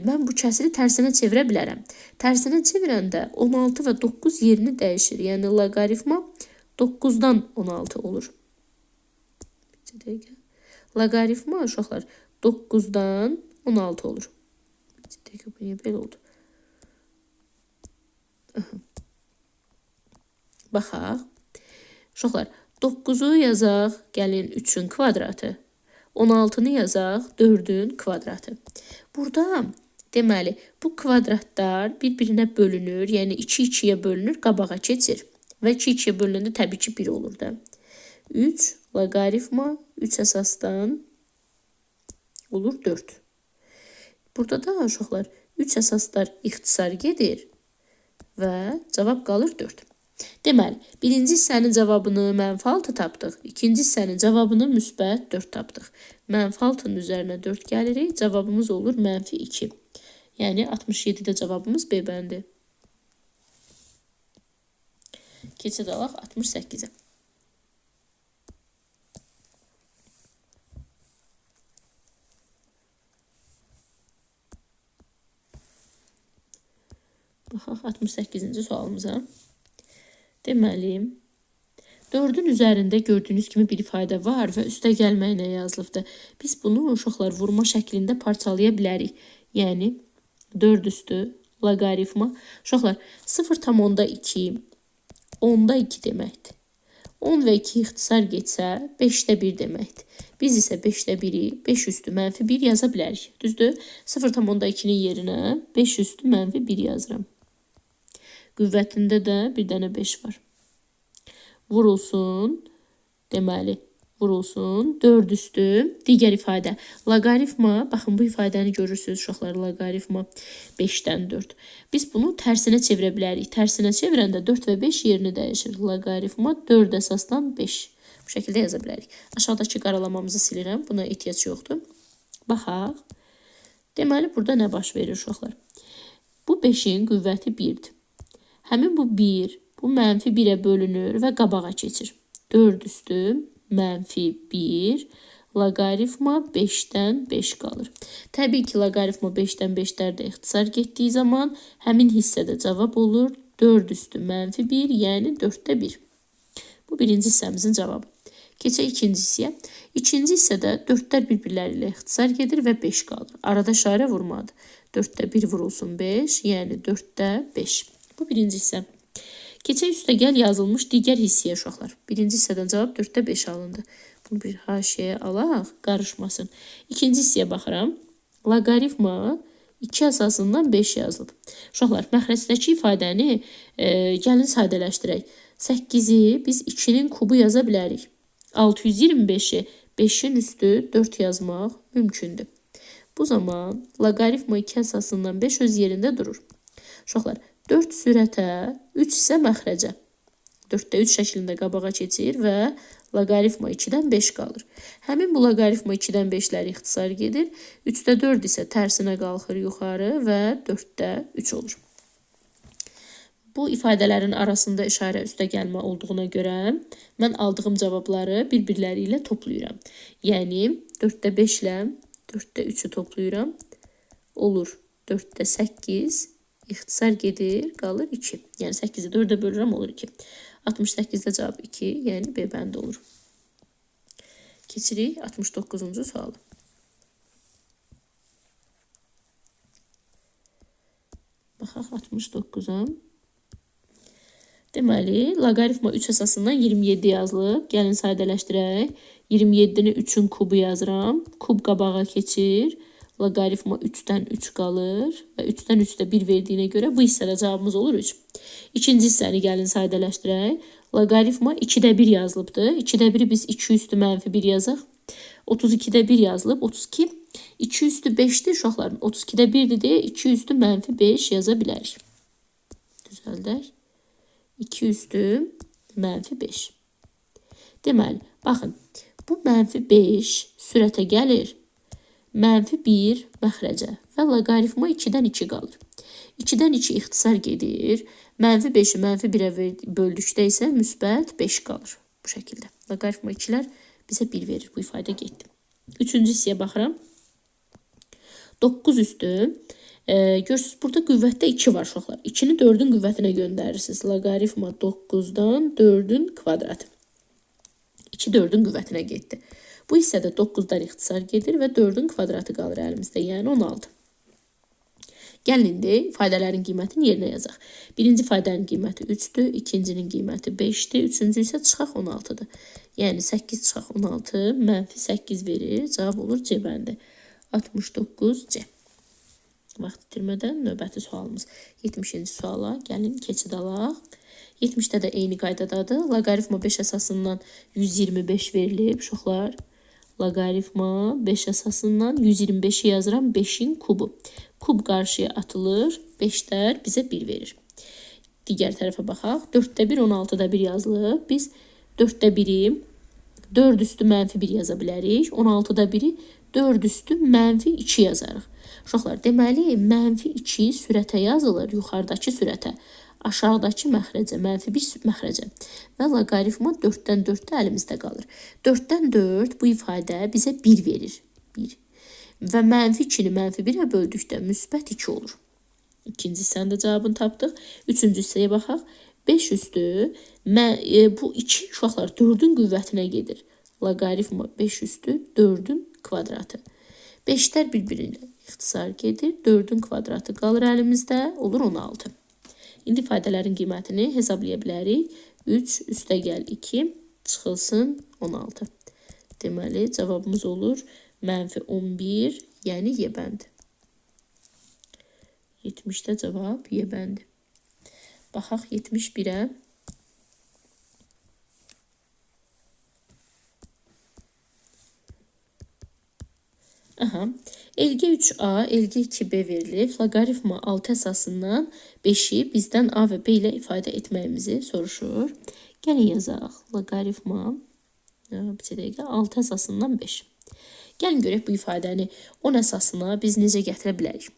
mən bu kəsri tərsinə çevirə bilərəm. Tərsinə çevirəndə 16 və 9 yerini dəyişir. Yəni loqaritma 9'dan 16 olur. Loqaritma uşaqlar 9'dan 16 olur. Bu niyə belə oldu? Baxaq. Uşaqlar, 9'u yazaq, gəlin 3'ün kvadratı. 16'nı yazaq, 4'ün kvadratı. Burada deməli bu kvadratlar bir-birinə bölünür, yəni 2-2'yə bölünür, qabağa keçir. Və 2-2'yə bölünəndə təbii ki 1 olur da. 3 loqaritma 3 əsasdan olur 4. Burada da uşaqlar 3 əsaslar ixtisar gedir və cavab qalır 4. Deməli, birinci hissənin cavabını mənfi 6 tapdıq. İkinci hissənin cavabını müsbət 4 tapdıq. Mənfi 6'nın üzərinə 4 gəlirik. Cavabımız olur mənfi 2. Yəni 67'də cavabımız B bəndi. Keçid alaq 68'ə. Baxaq 68-ci sualımıza. Deməli, 4'ün üzərində gördüyünüz kimi bir ifadə var və üstə gəlməklə yazılıbdır. Biz bunu uşaqlar vurma şəklində parçalaya bilərik. Yəni 4 üstü loqaritma. Uşaqlar 0,2 10'da 2 deməkdir. 10 və 2 ixtisar getsə 5'də 1 deməkdir. Biz isə 5'də 1'i 5 üstü mənfi 1 yaza bilərik. Düzdür? 0,2'nin yerinə 5 üstü mənfi 1 yazıram. Qüvvətində də bir dənə 5 var. Vurulsun, deməli, vurulsun, 4 üstü, digər ifadə. Loqaritma, baxın bu ifadəni görürsünüz uşaqlar, loqaritma 5'dən 4. Biz bunu tərsinə çevirə bilərik. Tərsinə çevirəndə 4 və 5 yerini dəyişir. Loqaritma 4 əsasdan 5. Bu şəkildə yaza bilərik. Aşağıdakı qaralamamızı silirəm, buna ehtiyac yoxdur. Baxaq. Deməli, burada nə baş verir uşaqlar? Bu 5'in qüvvəti 1'dir. Həmin bu 1, bu mənfi 1'ə bölünür və qabağa keçir. 4 üstü mənfi 1, loqaritma 5'dən 5 qalır. Təbii ki, loqaritma 5'dən 5'lər də ixtisar getdiyi zaman həmin hissədə cavab olur 4 üstü mənfi 1, yəni 4'də 1. Bu birinci hissəmizin cavabı. Keçək ikinci hissəyə. İkinci hissədə 4'lər bir-birləri ilə ixtisar gedir və 5 qalır. Arada şarə vurmadı. 4'də 1 vurulsun 5, yəni 4'də 5. Bu birinci hissə. Keçək üstə gəl yazılmış digər hissəyə uşaqlar. Birinci hissədən cavab 4'də 5 alındı. Bunu bir haşiyəyə alaq, qarışmasın. İkinci hissəyə baxıram. Loqaritma 2 əsasından 5 yazılıb. Uşaqlar, məxrəcdəki ifadəni gəlin sadələşdirək. 8'i biz 2'nin kubu yaza bilərik. 625'i 5'in üstü 4 yazmaq mümkündür. Bu zaman loqaritma 2 əsasından 5 öz yerində durur. Uşaqlar, 4 sürətə, 3 isə məxrəcə. 4'də 3 şəklində qabağa keçir və Loqaritma 2-dən 5 qalır. Həmin bu loqaritma 2-dən 5-ləri ixtisar gedir. 3-də 4 isə tərsinə qalxır yuxarı və 4-də 3 olur. Bu ifadələrin arasında işarə üstə gəlmə olduğuna görə mən aldığım cavabları bir-birləri ilə toplayıram. Yəni 4-də 5 ilə 4-də 3-ü toplayıram. Olur 4-də 8, ixtisar gedir, qalır 2. Yəni 8-i 4-ə bölürəm, olur 2. 68-də cavab 2, yəni B bəndi olur. Keçirik 69-cu sualı. Baxaq 69-a. Deməli, loqaritma 3 əsasından 27 yazılıb. Gəlin sadələşdirək. 27-ni 3-ün kubu yazıram. Kub qabağa keçir. Loqaritma 3-dən 3 qalır və 3-dən 3-də 1 verdiyinə görə bu hissədə cavabımız olur 3. İkinci hissəni gəlin sadələşdirək. Loqaritma 2-də 1 yazılıbdır. 2-də 1-i biz 2 üstü mənfi 1 yazaq. 32-də 1 yazılıb. 32 2 üstü 5-dir uşaqların. 32-də 1-dir deyə 2 üstü mənfi 5 yaza bilərik. Düzəldək. 2 üstü mənfi 5. Deməli, baxın, bu mənfi 5 sürətə gəlir. Mənfi 1 məxrəcə və loqaritma 2-dən 2 qalır. 2-dən 2 ixtisar gedir. Mənfi 5-i mənfi 1-ə böldükdə isə müsbət 5 qalır. Bu şəkildə. Loqaritma 2-lər bizə 1 verir. Bu ifadə getdi. Üçüncü hissəyə baxıram. 9 üstü. Görürsünüz, burada qüvvətdə 2 var uşaqlar. 2-ni 4-ün qüvvətinə göndərirsiniz. Loqaritma 9-dan 4-ün kvadratı. 2 4-ün qüvvətinə getdi. Bu hissədə 9-dan ixtisar gedir və 4-ün kvadratı qalır əlimizdə, yəni 16. Gəlin indi ifadələrin qiymətini yerinə yazaq. Birinci ifadənin qiyməti 3-dür, ikincinin qiyməti 5-dir, üçüncü isə çıxaq 16-dır. Yəni 8 çıxaq 16, mənfi 8 verir, cavab olur C bəndi. 69C. Vaxt itirmədən növbəti sualımız 70-ci suala gəlin keçid alaq. 70-də də eyni qaydadadır. Loqaritma 5 əsasından 125 verilib uşaqlar. Loqaritma 5 əsasından 125-i yazıram 5-in kubu. Kub qarşıya atılır. 5-lər bizə 1 verir. Digər tərəfə baxaq. 4-də 1, 16-da 1 yazılıb. Biz 4-də 1-i 4 üstü mənfi 1 yaza bilərik. 16-da 1-i 4 üstü mənfi 2 yazarıq. Uşaqlar, deməli, mənfi 2 sürətə yazılır, yuxarıdakı sürətə. Aşağıdakı məxrəcə, mənfi 1 məxrəcə və loqaritma 4-dən 4-də əlimizdə qalır. 4-dən 4 bu ifadə bizə 1 verir. 1. Və mənfi 2-ni mənfi 1-ə böldükdə müsbət 2 olur. İkinci hissənin də cavabını tapdıq. Üçüncü hissəyə baxaq. 5 üstü, bu 2 uşaqlar 4-ün qüvvətinə gedir. Loqaritma 5 üstü 4-ün kvadratı. 5-lər bir-birinə ixtisar gedir. 4-ün kvadratı qalır əlimizdə, olur 16. İndi ifadələrin qiymətini hesablaya bilərik. 3 üstə gəl 2 çıxılsın 16. Deməli, cavabımız olur mənfi 11, yəni Y bəndi. 70-də cavab Y bəndi. Baxaq 71-ə. Aha. Elgə 3A, elgə 2B verilib. Loqaritma 6 əsasından 5-i bizdən A və B ilə ifadə etməyimizi soruşur. Gəlin yazaq. Loqaritma 6 əsasından 5. Gəlin görək bu ifadəni 10 əsasına biz necə gətirə bilərik.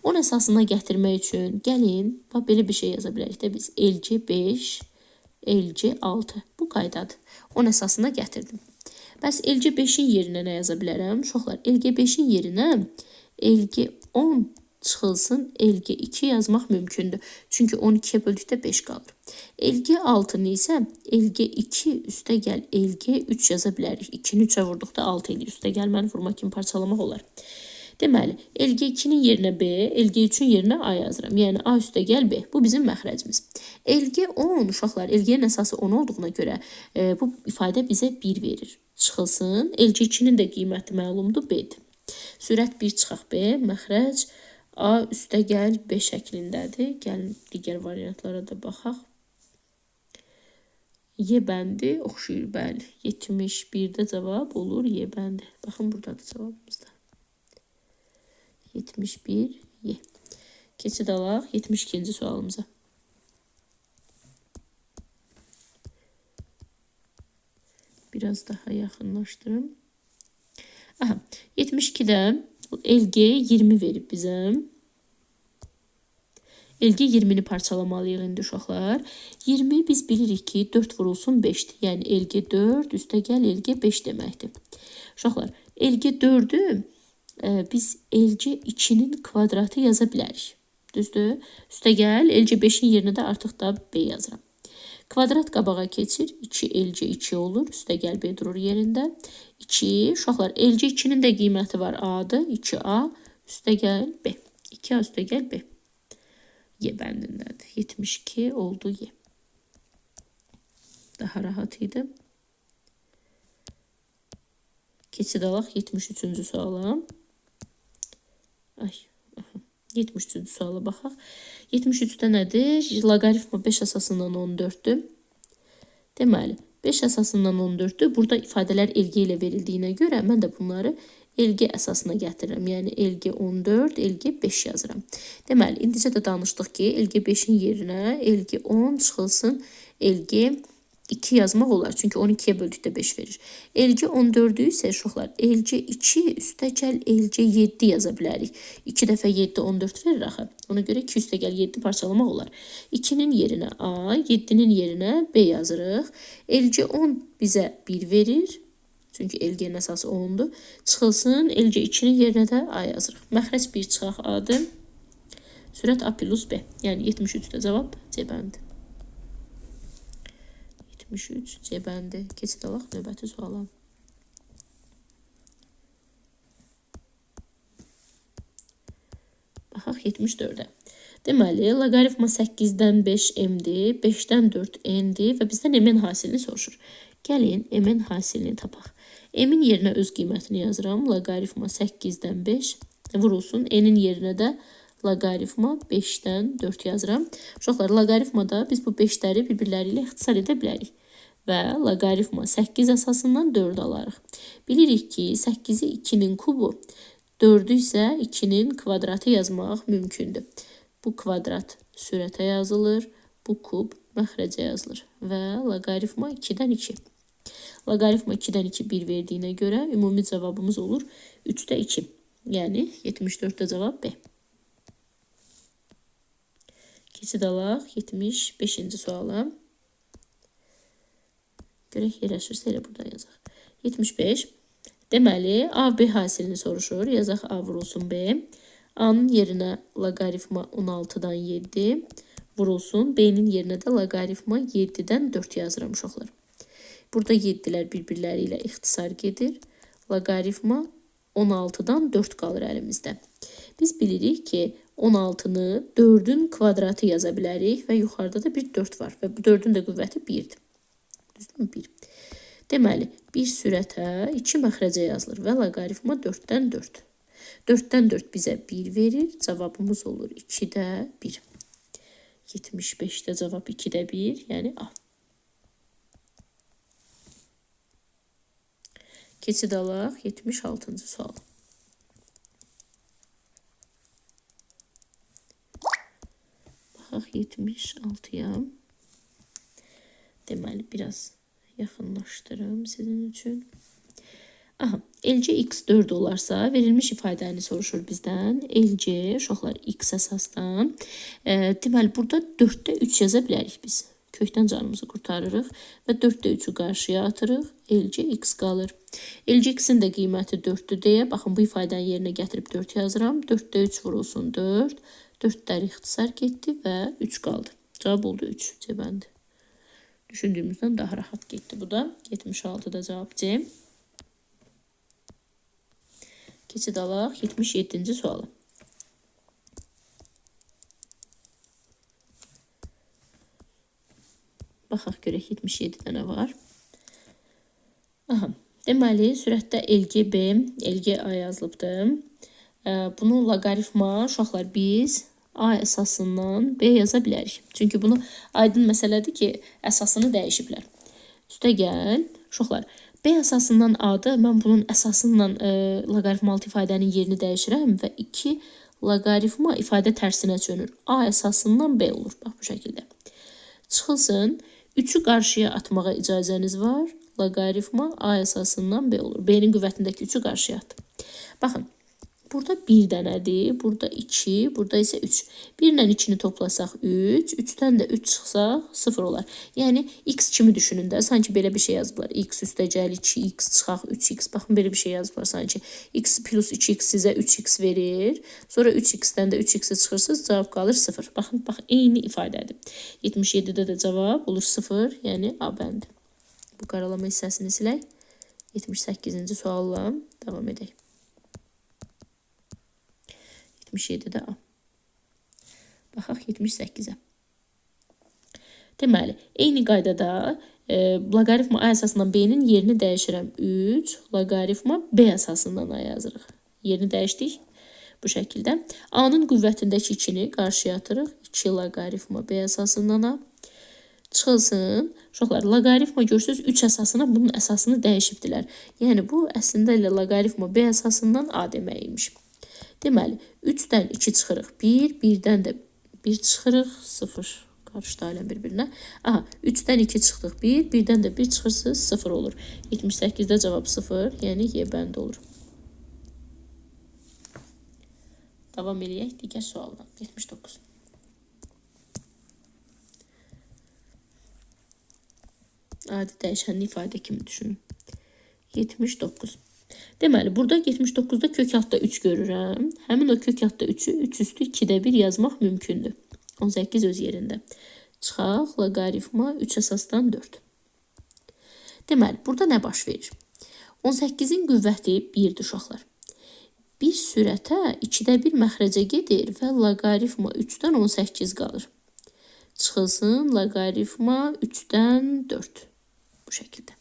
10 əsasına gətirmək üçün gəlin belə bir şey yaza bilərik də biz. Elgə 5, elgə 6. Bu qaydadır. 10 əsasına gətirdim. Bəs elgə 5-in yerinə nə yaza bilərəm? Uşaqlar, elgə 5-in yerinə elgə 10 çıxılsın, elgə 2 yazmaq mümkündür. Çünki 12-yə böldükdə 5 qalır. Elgə 6-nı isə elgə 2 üstə gəl, elgə 3 yaza bilərik. 2-ni 3-ə vurduqda 6 elgə üstə gəlməni vurma kimi parçalamaq olar. Deməli, elgə 2-nin yerinə B, elgə 3-ün yerinə A yazıram. Yəni A üstə gəl B. Bu bizim məxrəcimiz. Elgə 10, uşaqlar, elgənin əsası 10 olduğuna görə bu ifadə bizə 1 verir. Çıxılsın. Elgə 2-nin də qiyməti məlumdur, B-dir. Sürət 1 çıxaq B, məxrəc A üstə gəl B şəklindədir. Gəlin digər variantlara da baxaq. Y bəndi oxşuyur, bəli. 71-də cavab olur Y bəndi. Baxın, buradadır cavabımızda. 71 Y. Keçid alaq 72-ci sualımıza. biraz daha yaxınlaşdırım. Aha, 72-də LG 20 verib bizə. LG 20-ni parçalamalıyıq indi uşaqlar. 20 biz bilirik ki 4 vurulsun 5'dir. Yəni LG 4 üstəgəl LG 5 deməkdir. Uşaqlar, LG 4'ü biz LG 2'nin kvadratı yaza bilərik. Düzdür? Üstəgəl LG 5'in yerinə də artıq da B yazıram. Kvadrat qabağa keçir. 2 LG 2 olur. Üstəgəl B durur yerində. 2. Uşaqlar, LG 2'nin də qiyməti var A'dır. 2A üstəgəl B. 2A üstəgəl B. Y bəndindədir. 72 oldu Y. Daha rahat idi. Keçid alaq 73-cü suala. 73-cü suala baxaq. 73-də nədir? Loqaritma 5 əsasından 14'dür. Deməli, 5 əsasından 14'dür. Burada ifadələr LG ilə verildiyinə görə mən də bunları LG əsasına gətirirəm. Yəni LG 14, LG 5 yazıram. Deməli, indicə də danışdıq ki, LG 5'in yerinə LG 10 çıxılsın LG 2 yazmaq olar. Çünki 12'yə böldükdə 5 verir. LG 14'ü isə uşaqlar LG 2 üstəgəl LG 7 yaza bilərik. 2 dəfə 7 14 verir axı. Ona görə 2 üstəgəl 7 parçalamaq olar. 2'nin yerinə A, 7'nin yerinə B yazırıq. LG 10 bizə 1 verir. Çünki LG'nin əsası 10'dur. Çıxılsın LG 2'nin yerinə də A yazırıq. Məxrəc 1 çıxaq A'dır. Sürət A plus B. Yəni 73'də cavab C bəndi. 73 C bəndi. Keçid alaq növbəti suala. Baxaq 74'ə. Deməli, loqaritma 8-dən 5 m'dir, 5-dən 4 n'dir və bizdən m'in hasilini soruşur. Gəlin m'in hasilini tapaq. M'in yerinə öz qiymətini yazıram. Loqaritma 8-dən 5 vurulsun. N'in yerinə də loqaritma 5'dən 4 yazıram. Uşaqlar, loqaritmada biz bu 5'ləri bir-birləri ilə ixtisar edə bilərik. Və loqaritma 8 əsasından 4 alarıq. Bilirik ki, 8'i 2'nin kubu, 4'ü isə 2'nin kvadratı yazmaq mümkündür. Bu kvadrat sürətə yazılır, bu kub məxrəcə yazılır. Və loqaritma 2'dən 2. Loqaritma 2'dən 2 1 verdiyinə görə ümumi cavabımız olur 3'də 2. Yəni 74'də cavab B. Keçid alaq 75-ci suala. Görək yerləşirsə elə burada yazaq. 75. Deməli, A, B hasilini soruşur. Yazaq A vurulsun B. A'nın yerinə loqaritma 16'dan 7 vurulsun. B'nin yerinə də loqaritma 7'dən 4 yazıram uşaqlar. Burada 7'lər bir-birləri ilə ixtisar gedir. Loqaritma 16'dan 4 qalır əlimizdə. Biz bilirik ki, 16'nı 4'ün kvadratı yaza bilərik və yuxarıda da bir 4 var və bu 4'ün də qüvvəti 1'dir. Düzdürmü? 1. Deməli, bir sürətə 2 məxrəcə yazılır və loqaritma 4'dən 4. 4'dən 4 bizə 1 verir. Cavabımız olur 2'də 1. 75'də cavab 2'də 1, yəni A. Keçid alaq 76-cı sual. Baxaq 76'ya. Deməli, biraz yaxınlaşdırım sizin üçün. Aha, LG x4 olarsa verilmiş ifadəni soruşur bizdən. LG uşaqlar x əsasdan. Deməli, burada 4'də 3 yaza bilərik biz. Kökdən canımızı qurtarırıq və 4'də 3'ü qarşıya atırıq. LG x qalır. LG x'in də qiyməti 4'dür deyə. Baxın, bu ifadəni yerinə gətirib 4 yazıram. 4'də 3 vurulsun 4. 4'lər ixtisar getdi və 3 qaldı. Cavab oldu 3. C bəndi. Düşündüyümüzdən daha rahat getdi bu da. 76'da cavab C. Keçid alaq 77-ci sualı. Baxaq görək 77'də nə var. Aha, deməli, sürətdə LG B, LG A yazılıbdır. Bunu loqaritma uşaqlar biz A əsasından B yaza bilərik. Çünki bunu aydın məsələdir ki, əsasını dəyişiblər. Üstəgəl, uşaqlar, B əsasından A'dır. Mən bunun əsasından loqaritma altı ifadənin yerini dəyişirəm və 2 loqaritma ifadə tərsinə çönür. A əsasından B olur. Bax, bu şəkildə. Çıxılsın, 3'ü qarşıya atmağa icazəniz var. loqaritma A əsasından B olur. B'nin qüvvətindəki 3'ü qarşıya atdım. Baxın. Burada 1 dənədir, burada 2, burada isə 3. 1 ilə 2-ni toplasaq 3, 3-dən də 3 çıxsaq 0 olar. Yəni x kimi düşünün də, sanki belə bir şey yazıblar. X üstəgəl 2x çıxaq 3x. Baxın belə bir şey yazıblar sanki. X plus 2x sizə 3x verir. Sonra 3x-dən də 3x-i çıxırsınız, cavab qalır 0. Baxın, bax eyni ifadədir. 77-də də cavab olur 0, yəni A bəndi. Bu qaralama hissəsini silək. 78-ci sualla davam edək. 77-də A. Baxaq 78-ə. Deməli, eyni qaydada loqaritma A əsasından B-nin yerini dəyişirəm. 3, loqaritma B əsasından A yazırıq. Yerini dəyişdik bu şəkildə. A-nın qüvvətindəki 2-ni qarşıya atırıq. 2 loqaritma B əsasından A. Çıxılsın. Uşaqlar, loqaritma görürsünüz 3 əsasına bunun əsasını dəyişibdilər. Yəni bu əslində ilə loqaritma B əsasından A deməkmiş. Deməli, 3-dən 2 çıxırıq 1, 1-dən də 1 çıxırıq 0. Qarışdı aləm bir-birinə. Aha, 3-dən 2 çıxdıq 1, 1-dən də 1 çıxırsınız 0 olur. 78-də cavab 0, yəni Y bəndi olur. Davam edək digər sualdan. 79. Adi dəyişənli ifadə kimi düşünün. 79. Deməli, burada 79-da kök altda 3 görürəm. Həmin o kök altda 3'ü 3 üstü 2'də 1 yazmaq mümkündür. 18 öz yerində. Çıxaq, loqaritma 3 əsasdan 4. Deməli, burada nə baş verir? 18-in qüvvəti 1'dir uşaqlar. Bir sürətə 2'də 1 məxrəcə gedir və loqaritma 3'dən 18 qalır. Çıxılsın, loqaritma 3'dən 4. Bu şəkildə.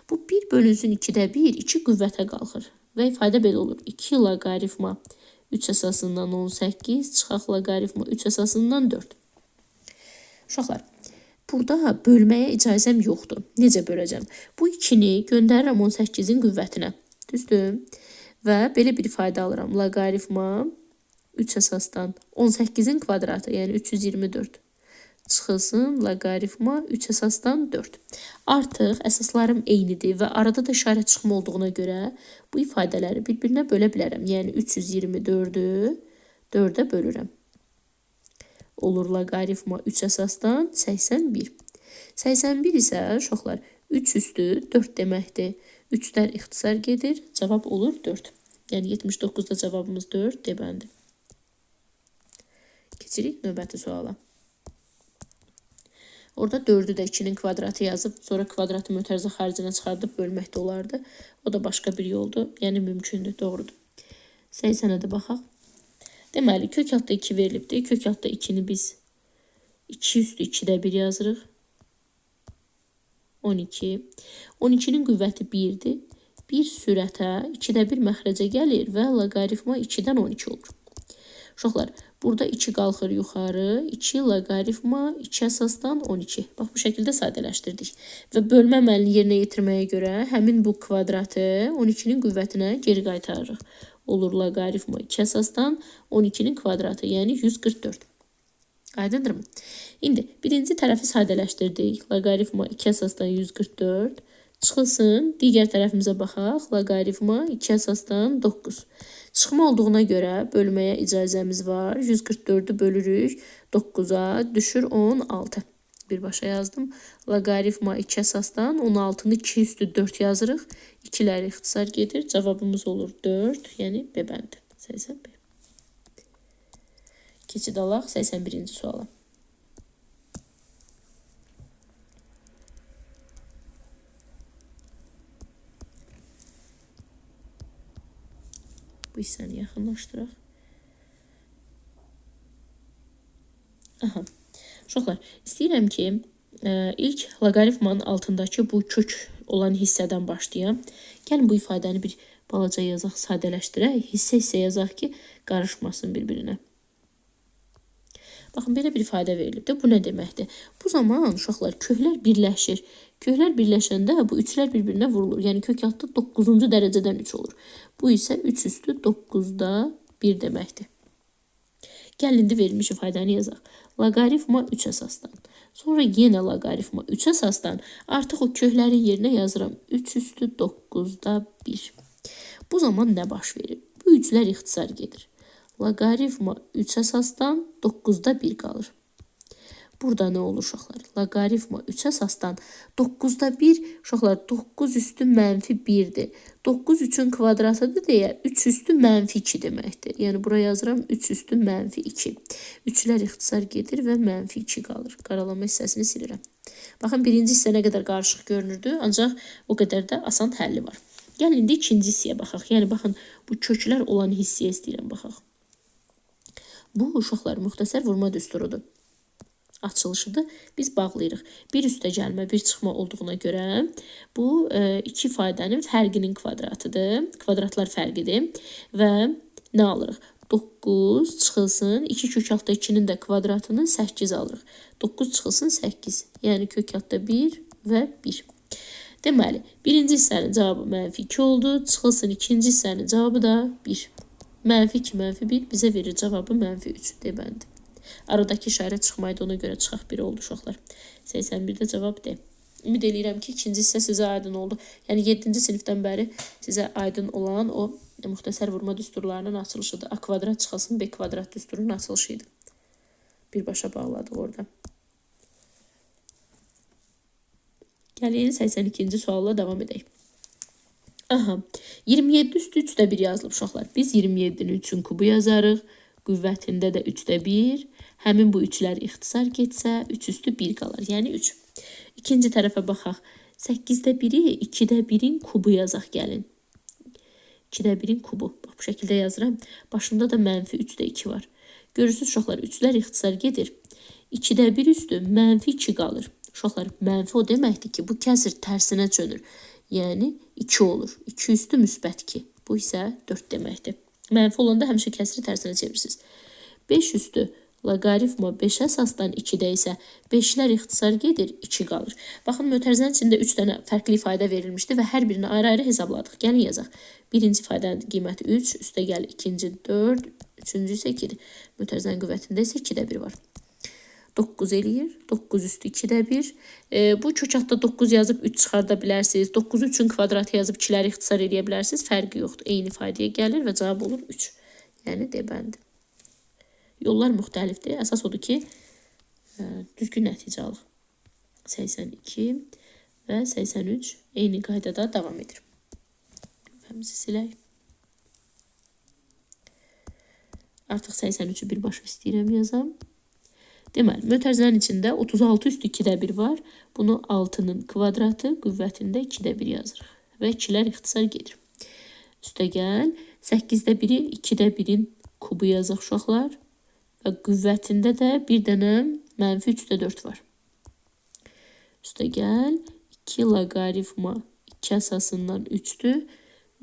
Bu 1 bölünsün 2'də 1, 2 qüvvətə qalxır. Və ifadə belə olur. 2 loqaritma 3 əsasından 18, çıxaq loqaritma 3 əsasından 4. Uşaqlar, burada bölməyə icazəm yoxdur. Necə böləcəm? Bu 2'ni göndərirəm 18'in qüvvətinə. Düzdür? Və belə bir ifadə alıram. Loqaritma 3 əsasdan 18'in kvadratı, yəni 324. Çıxılsın, loqaritma 3 əsasdan 4. Artıq əsaslarım eynidir və arada da işarə çıxma olduğuna görə bu ifadələri bir-birinə bölə bilərəm. Yəni 324'ü 4'ə bölürəm. Olur loqaritma 3 əsasdan 81. 81 isə uşaqlar 3 üstü 4 deməkdir. 3'dən ixtisar gedir, cavab olur 4. Yəni 79'da cavabımız 4 debəndi. Keçirik növbəti suala. Orada 4'ü də 2'nin kvadratı yazıb, sonra kvadratı mötərizə xaricinə çıxardıb bölməkdə olardı. O da başqa bir yoldur. Yəni mümkündür, doğrudur. 80'ə də baxaq. Deməli, kök altda 2 verilibdir. Kök altda 2'ni biz 2 üstü 2'də 1 yazırıq. 12. 12'nin qüvvəti 1'dir. Bir sürətə 2'də 1 məxrəcə gəlir və loqaritma 2'dən 12 olur. Uşaqlar, burada 2 qalxır yuxarı, 2 loqaritma 2 əsasdan 12. Bax, bu şəkildə sadələşdirdik. Və bölmə əməlini yerinə yetirməyə görə həmin bu kvadratı 12'nin qüvvətinə geri qaytarırıq. Olur loqaritma 2 əsasdan 12'nin kvadratı, yəni 144. Aydındırmı? İndi birinci tərəfi sadələşdirdik. Loqaritma 2 əsasdan 144. Çıxılsın, digər tərəfimizə baxaq. Loqaritma 2 əsasdan 9. Çıxma olduğuna görə bölməyə icazəmiz var. 144'ü bölürük 9'a, düşür 16. Birbaşa yazdım. Loqaritma 2 əsasdan 16'nı 2 üstü 4 yazırıq. 2'ləri ixtisar gedir. Cavabımız olur 4, yəni B bəndi. 81. Keçid alaq 81-ci suala. Bu hissəni yaxınlaşdıraq. Aha. Uşaqlar, istəyirəm ki, ilk loqaritmanın altındakı bu kök olan hissədən başlayam. Gəlin bu ifadəni bir balaca yazaq, sadələşdirək. Hissə yazaq ki, qarışmasın bir-birinə. Baxın, belə bir ifadə verilibdir. Bu nə deməkdir? Bu zaman uşaqlar köklər birləşir. Köklər birləşəndə bu üçlər bir-birinə vurulur. Yəni kök altda 9-cu dərəcədən 3 olur. Bu isə 3 üstü 9'da 1 deməkdir. Gəl indi verilmiş ifadəni yazaq. Loqaritma 3 əsasdan. Sonra yenə loqaritma 3 əsasdan artıq o köklərin yerinə yazıram. 3 üstü 9'da 1. Bu zaman nə baş verir? Bu üçlər ixtisar gedir. Loqaritma 3 əsasdan 9'da 1 qalır. Burada nə olur uşaqlar? Loqaritma 3 əsasdan 9'da 1, uşaqlar 9 üstü mənfi 1'dir. 9 3'ün kvadratıdır deyə 3 üstü mənfi 2 deməkdir. Yəni buraya yazıram 3 üstü mənfi 2. 3'lər ixtisar gedir və mənfi 2 qalır. Qaralama hissəsini silirəm. Baxın birinci hissə nə qədər qarışıq görünürdü, ancaq o qədər də asan həlli var. Gəlin indi ikinci hissəyə baxaq. Yəni baxın bu köklər olan hissəyə istəyirəm baxaq. Bu uşaqlar müxtəsər vurma düsturudur. Açılışıdır. Biz bağlayırıq. Bir üstə gəlmə, bir çıxma olduğuna görə bu iki ifadənin fərqinin kvadratıdır. Kvadratlar fərqidir və nə alırıq? 9 çıxılsın, 2 kök altda 2'nin də kvadratını 8 alırıq. 9 çıxılsın 8. Yəni kök altda 1 və 1. Deməli, birinci hissənin cavabı mənfi 2 oldu. Çıxılsın ikinci hissənin cavabı da 1. Mənfi 2, mənfi 1 bizə verir cavabı mənfi 3 debəndi. Aradakı işarət çıxmaydı, ona görə çıxaq 1 oldu uşaqlar. 81'də cavab D. Ümid edirəm ki, ikinci hissə sizə aydın oldu. Yəni 7-ci sinifdən bəri sizə aydın olan o müxtəsər vurma düsturlarının açılışıdır. A kvadrat çıxılsın B kvadrat düsturunun açılışıydı. Birbaşa bağladıq orada. Gəlin 82-ci sualla davam edək. Aha, 27 üstü 3'də 1 yazılıb uşaqlar. Biz 27'nin 3'ün kubu yazarıq. Qüvvətində də 3'də 1. Həmin bu 3'lər ixtisar getsə 3 üstü 1 qalar. Yəni 3. İkinci tərəfə baxaq. 8'də 1'i 2'də 1'in kubu yazaq gəlin. 2'də 1'in kubu. Bax bu şəkildə yazıram. Başında da mənfi 3'də 2 var. Görürsünüz uşaqlar 3'lər ixtisar gedir. 2'də 1 üstü mənfi 2 qalır. Uşaqlar mənfi o deməkdir ki bu kəsir tərsinə çönür. Yəni 2 olur. 2 üstü müsbət 2. Bu isə 4 deməkdir. Mənfi olanda həmişə kəsiri tərsinə çevirirsiniz. 5 üstü loqaritma 5 əsasdan 2'də isə 5'lər ixtisar gedir, 2 qalır. Baxın, mötərizənin içində 3 dənə fərqli ifadə verilmişdi və hər birini ayrı-ayrı hesabladıq. Gəlin yazaq. Birinci ifadənin qiyməti 3, üstə gəl ikinci 4, üçüncü isə 2'dir. Mötərizənin qüvvətində isə 2'də 1 var. 9 eləyir. 9 üstü 2'də 1. Bu kök altda 9 yazıb 3 çıxarda bilərsiniz. 9'u 3'ün kvadratı yazıb 2'ləri ixtisar edə bilərsiniz. Fərqi yoxdur. Eyni ifadəyə gəlir və cavab olur 3. Yəni D bəndi. Yollar müxtəlifdir. Əsas odur ki, düzgün nəticə alıq. 82 və 83 eyni qaydada davam edir. Qüvvəmizi silək. Artıq 83'ü birbaşa istəyirəm yazam. Deməli, mötərizənin içində 36 üstü 2'də 1 var. Bunu 6'nın kvadratı qüvvətində 2'də 1 yazırıq. Və 2'lər ixtisar gedir. Üstə gəl. 8'də 1'i 2'də 1'in kubu yazaq uşaqlar. Və qüvvətində də bir dənə mənfi 3'də 4 var. Üstə gəl. 2 loqaritma 2 əsasından 3'dür.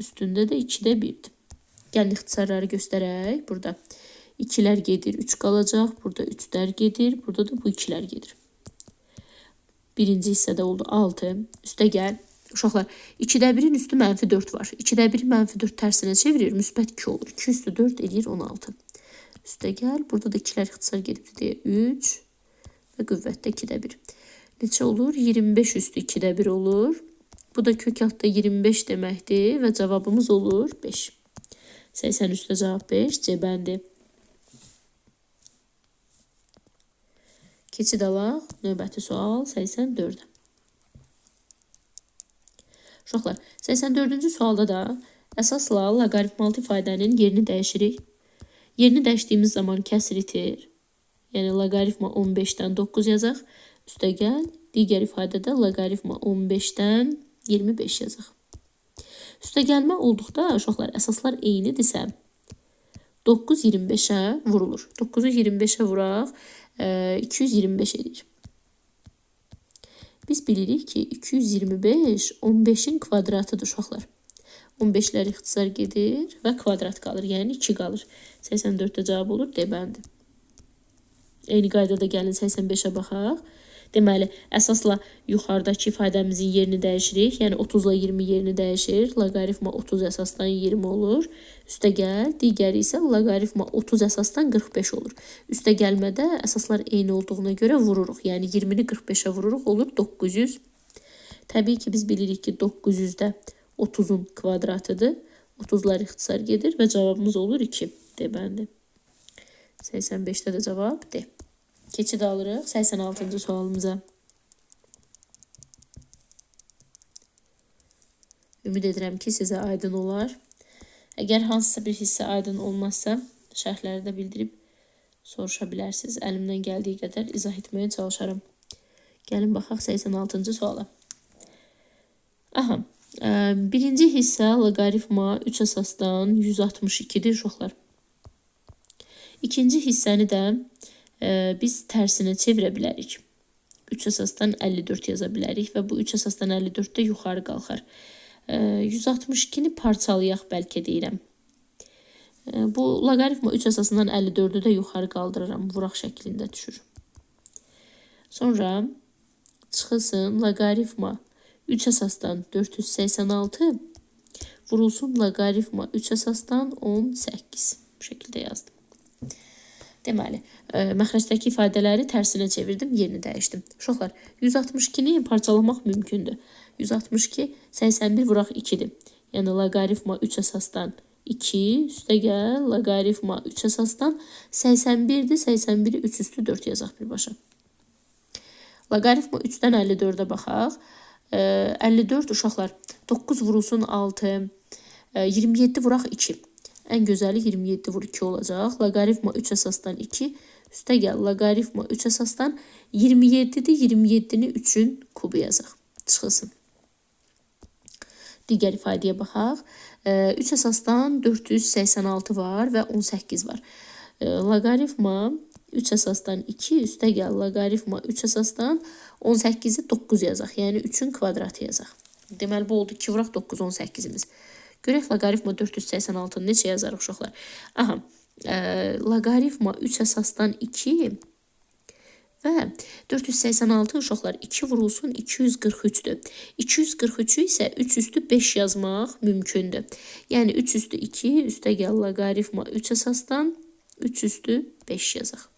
Üstündə də 2'də 1'dir. Gəlin ixtisarları göstərək. Burada 2'lər gedir, 3 qalacaq. Burada 3'lər gedir, burada da bu 2'lər gedir. Birinci hissədə oldu 6. Üstə gəl. Uşaqlar, 2'də 1'in üstü mənfi 4 var. 2'də 1 mənfi 4 tərsinə çevirir, müsbət 2 olur. 2 üstü 4 edir 16. Üstə gəl. Burada da 2'lər ixtisar gedib deyə 3 və qüvvətdə 2'də 1. Neçə olur? 25 üstü 2'də 1 olur. Bu da kök altda 25 deməkdir və cavabımız olur 5. 83'də cavab 5. C bəndi. Keçid alaq. Növbəti sual 84. Uşaqlar, 84-cü sualda da əsasla loqaritmalı ifadənin yerini dəyişirik. Yerini dəyişdiyimiz zaman kəsir itir. Yəni loqaritma 15'dən 9 yazaq. Üstə gəl. Digər ifadədə loqaritma 15'dən 25 yazaq. Üstə gəlmə olduqda uşaqlar əsaslar eynidirsə 9 25'ə vurulur. 9'u 25'ə vuraq 225 edir. Biz bilirik ki 225 15'in kvadratıdır uşaqlar. 15'lər ixtisar gedir və kvadrat qalır. Yəni 2 qalır. 84'də cavab olur D bəndi. Eyni qaydada gəlin 85'ə baxaq. Deməli, əsasla yuxarıdakı ifadəmizin yerini dəyişirik. Yəni 30 ilə 20 yerini dəyişir. Loqaritma 30 əsasdan 20 olur. Üstəgəl, digəri isə loqaritma 30 əsasdan 45 olur. Üstəgəlmədə əsaslar eyni olduğuna görə vururuq. Yəni 20-ni 45-ə vururuq, olur 900. Təbii ki, biz bilirik ki, 900-də 30-un kvadratıdır. 30'lar ixtisar gedir və cavabımız olur 2. D bəndi. 85'də də cavab D. Keçid alırıq 86-cı sualımıza. Ümid edirəm ki, sizə aydın olar. Əgər hansısa bir hissə aydın olmazsa, şərhlərdə bildirib soruşa bilərsiniz. Əlimdən gəldiyi qədər izah etməyə çalışarım. Gəlin baxaq 86-cı suala. Aha, birinci hissə loqaritma 3 əsasdan 162-dir uşaqlar. İkinci hissəni də biz tərsinə çevirə bilərik. 3 əsasdan 54 yaza bilərik və bu 3 əsasdan 54 də yuxarı qalxar. 162-ni parçalayaq bəlkə deyirəm. Bu loqaritma 3 əsasından 54-ü də yuxarı qaldırıram. Vuraq şəklində düşür. Sonra çıxılsın loqaritma 3 əsasdan 486 vurulsun loqaritma 3 əsasdan 18. Bu şəkildə yazdım. Deməli, məxrəcdəki ifadələri tərsinə çevirdim, yerini dəyişdim. Uşaqlar, 162-ni parçalamaq mümkündür. 162, 81 vuraq 2-dir. Yəni, loqaritma 3 əsasdan 2, üstəgəl, loqaritma 3 əsasdan 81-dir, 81-i 3 üstü 4 yazaq birbaşa. Loqaritma 3-dən 54-ə baxaq. 54 uşaqlar, 9 vurulsun 6, 27 vuraq 2. Ən gözəli 27 vur 2 olacaq. Loqaritma 3 əsasdan 2. Üstəgəl loqaritma 3 əsasdan 27-dir. 27-ni 3-ün kubu yazaq. Çıxılsın. Digər ifadəyə baxaq. 3 əsasdan 486 var və 18 var. Loqaritma 3 əsasdan 2. Üstəgəl loqaritma 3 əsasdan 18-i 9 yazaq. Yəni 3-ün kvadratı yazaq. Deməli, bu oldu 2 vuraq 9, 18-imiz. Görək loqaritma 486-nı neçə yazarıq uşaqlar? Aha, loqaritma 3 əsasdan 2 və 486 uşaqlar 2 vurulsun 243-dür. 243-ü isə 3 üstü 5 yazmaq mümkündür. Yəni 3 üstü 2 üstəgəl loqaritma 3 əsasdan 3 üstü 5 yazaq.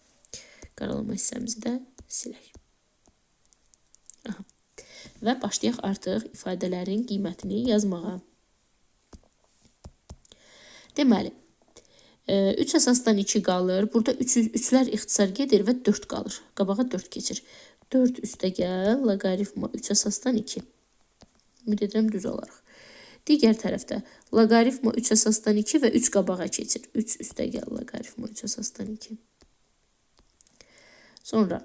Qaralama hissəmizi də silək. Aha. Və başlayaq artıq ifadələrin qiymətini yazmağa. Deməli, 3 əsasdan 2 qalır. Burada 3'lər ixtisar gedir və 4 qalır. Qabağa 4 keçir. 4 üstəgəl loqaritma 3 əsasdan 2. Ümid edirəm düz olaraq. Digər tərəfdə loqaritma 3 əsasdan 2 və 3 qabağa keçir. 3 üstəgəl loqaritma 3 əsasdan 2. Sonra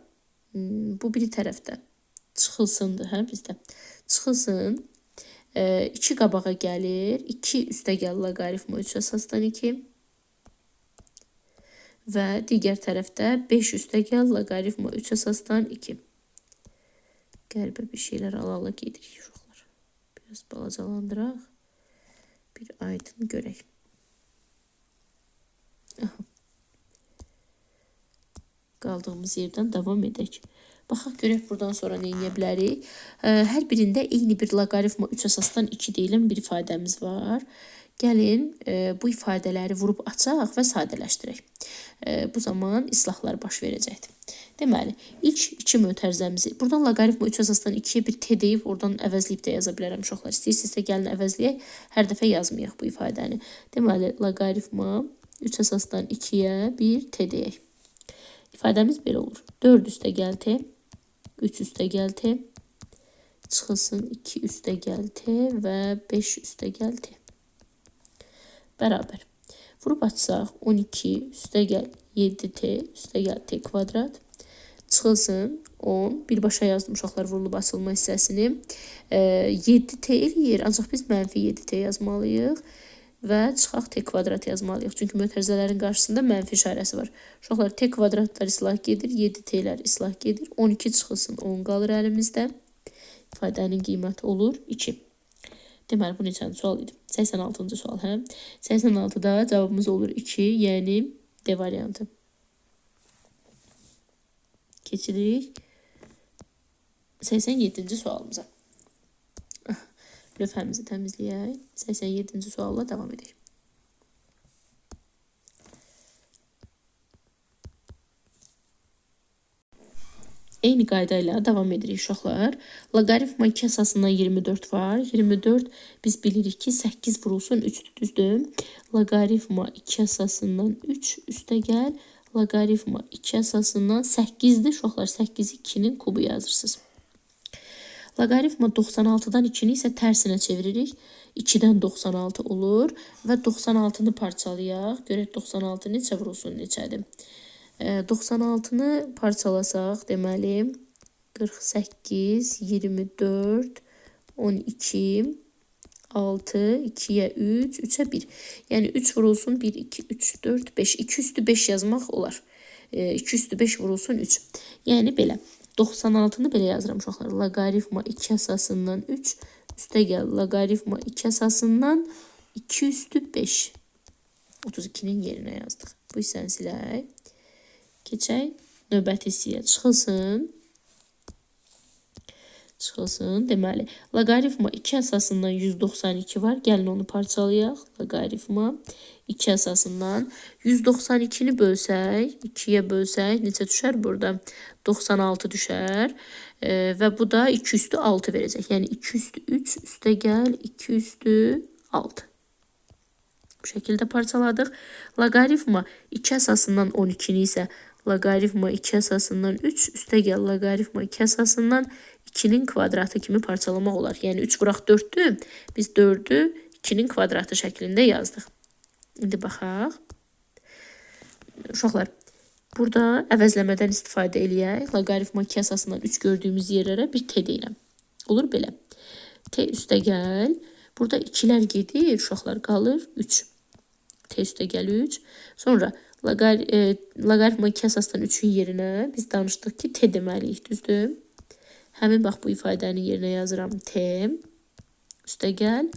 bu biri tərəfdə çıxılsındır, hə bizdə. Çıxılsın. 2 qabağa gəlir. 2 üstəgəl loqaritma 3 əsasdan 2. Və digər tərəfdə 5 üstəgəl loqaritma 3 əsasdan 2. Qəribə bir şeylər ala-ala gedirik uşaqlar. Biraz balacalandıraq. Bir aydın görək. Aha. Qaldığımız yerdən davam edək. Baxaq görək buradan sonra nə edə bilərik. Hər birində eyni bir loqaritma 3 əsasdan 2 deyilən bir ifadəmiz var. Gəlin bu ifadələri vurub açaq və sadələşdirək. Bu zaman islahlar baş verəcəkdir. Deməli, ilk 2 mötərizəmizi, buradan loqaritma 3 əsasdan 2-yə bir t deyib, oradan əvəzləyib də yaza bilərəm uşaqlar. İstəyirsinizsə gəlin əvəzləyək, hər dəfə yazmayaq bu ifadəni. Deməli, loqaritma 3 əsasdan 2-yə bir t deyək. İfadəmiz belə olur. 4 üstəgəl t, 3 üstəgəl t, çıxılsın 2 üstəgəl t və 5 üstəgəl t. Bərabər. Vurub açsaq 12 üstəgəl 7t üstəgəl t kvadrat. Çıxılsın 10. Birbaşa yazdım uşaqlar vurulub açılma hissəsini. 7t eləyir, ancaq biz mənfi 7t yazmalıyıq. Və çıxaq t kvadrat yazmalıyıq. Çünki mötərizələrin qarşısında mənfi işarəsi var. Uşaqlar t kvadratlar islah gedir, 7t'lər islah gedir. 12 çıxılsın 10 qalır əlimizdə. İfadənin qiyməti olur 2. Deməli, bu neçənci sual idi? 86-cı sual, hə? 86-da cavabımız olur 2, yəni D variantı. Keçirik 87-ci sualımıza. Lövhəmizi təmizləyək. 87-ci sualla davam edək. Eyni qayda ilə davam edirik uşaqlar. Loqaritma 2 əsasından 24 var. 24 biz bilirik ki 8 vurulsun 3-dür, düzdür? Loqaritma 2 əsasından 3 üstə gəl. Loqaritma 2 əsasından 8-dir uşaqlar. 8-i 2-nin kubu yazırsınız. Loqaritma 96-dan 2-ni isə tərsinə çeviririk. 2-dən 96 olur və 96-nı parçalayaq. Görək 96 neçə vurulsun neçədir? 96-nı parçalasaq, deməli 48, 24, 12, 6, 2-yə 3, 3-ə 1. Yəni 3 vurulsun 1, 2, 3, 4, 5. 2 üstü 5 yazmaq olar. 2 üstü 5 vurulsun 3. Yəni belə. 96-nı belə yazıram uşaqlar. Loqaritma 2 əsasından 3 üstə gəl. Loqaritma 2 əsasından 2 üstü 5. 32-nin yerinə yazdıq. Bu hissəni silək. Keçək növbəti hissəyə. Çıxılsın. Deməli, loqaritma 2 əsasından 192 var. Gəlin onu parçalayaq. Loqaritma 2 əsasından 192-ni bölsək, 2-yə bölsək, neçə düşər burada? 96 düşər. Və bu da 2 üstü 6 verəcək. Yəni 2 üstü 3 üstə gəl, 2 üstü 6. Bu şəkildə parçaladıq. Loqaritma 2 əsasından 12-ni isə loqaritma 2 əsasından 3 üstə gəl. Loqaritma 2 əsasından 2-nin kvadratı kimi parçalamaq olar. Yəni 3 vuraq 4-dür. Biz 4-ü 2-nin kvadratı şəklində yazdıq. İndi baxaq. Uşaqlar, burada əvəzləmədən istifadə eləyək. Loqaritma 2 əsasından 3 gördüyümüz yerlərə bir t deyirəm. Olur belə. T üstə gəl. Burada 2-lər gedir, uşaqlar qalır 3. T üstə gəl 3. Sonra loqaritma 2 əsasdan 3-ün yerinə biz danışdıq ki, t deməliyik, düzdür? Həmin bax bu ifadənin yerinə yazıram t. Üstə gəl.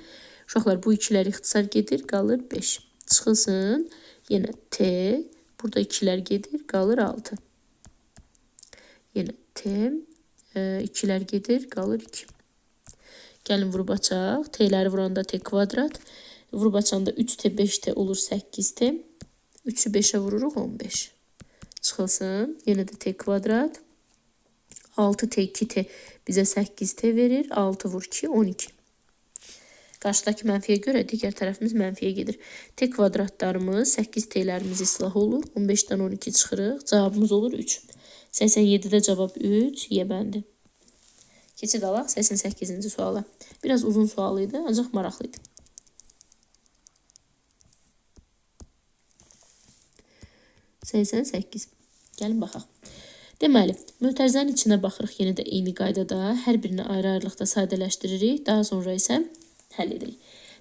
Uşaqlar, bu 2-lər ixtisar gedir, qalır 5. Çıxılsın. Yenə t. Burada 2-lər gedir, qalır 6. Yenə t. 2-lər gedir, qalır 2. Gəlin vurub açaq. T'ləri vuranda t kvadrat. Vurub açanda 3t, 5t olur 8t. 3-ü 5-ə vururuq 15. Çıxılsın. Yenə də t kvadrat. 6t, 2t bizə 8t verir. 6 vur 2, 12. Qarşıdakı mənfiyə görə digər tərəfimiz mənfiyə gedir. T kvadratlarımız 8t'lərimiz islah olur. 15-dən 12 çıxırıq. Cavabımız olur 3. 87-də cavab 3. Y bəndi. Keçid alaq 88-ci suala. Biraz uzun sual idi, ancaq maraqlı idi. Gəlin baxaq. Deməli, mötərizənin içinə baxırıq yenə də eyni qaydada. Hər birini ayrı-ayrılıqda sadələşdiririk. Daha sonra isə həll edirik.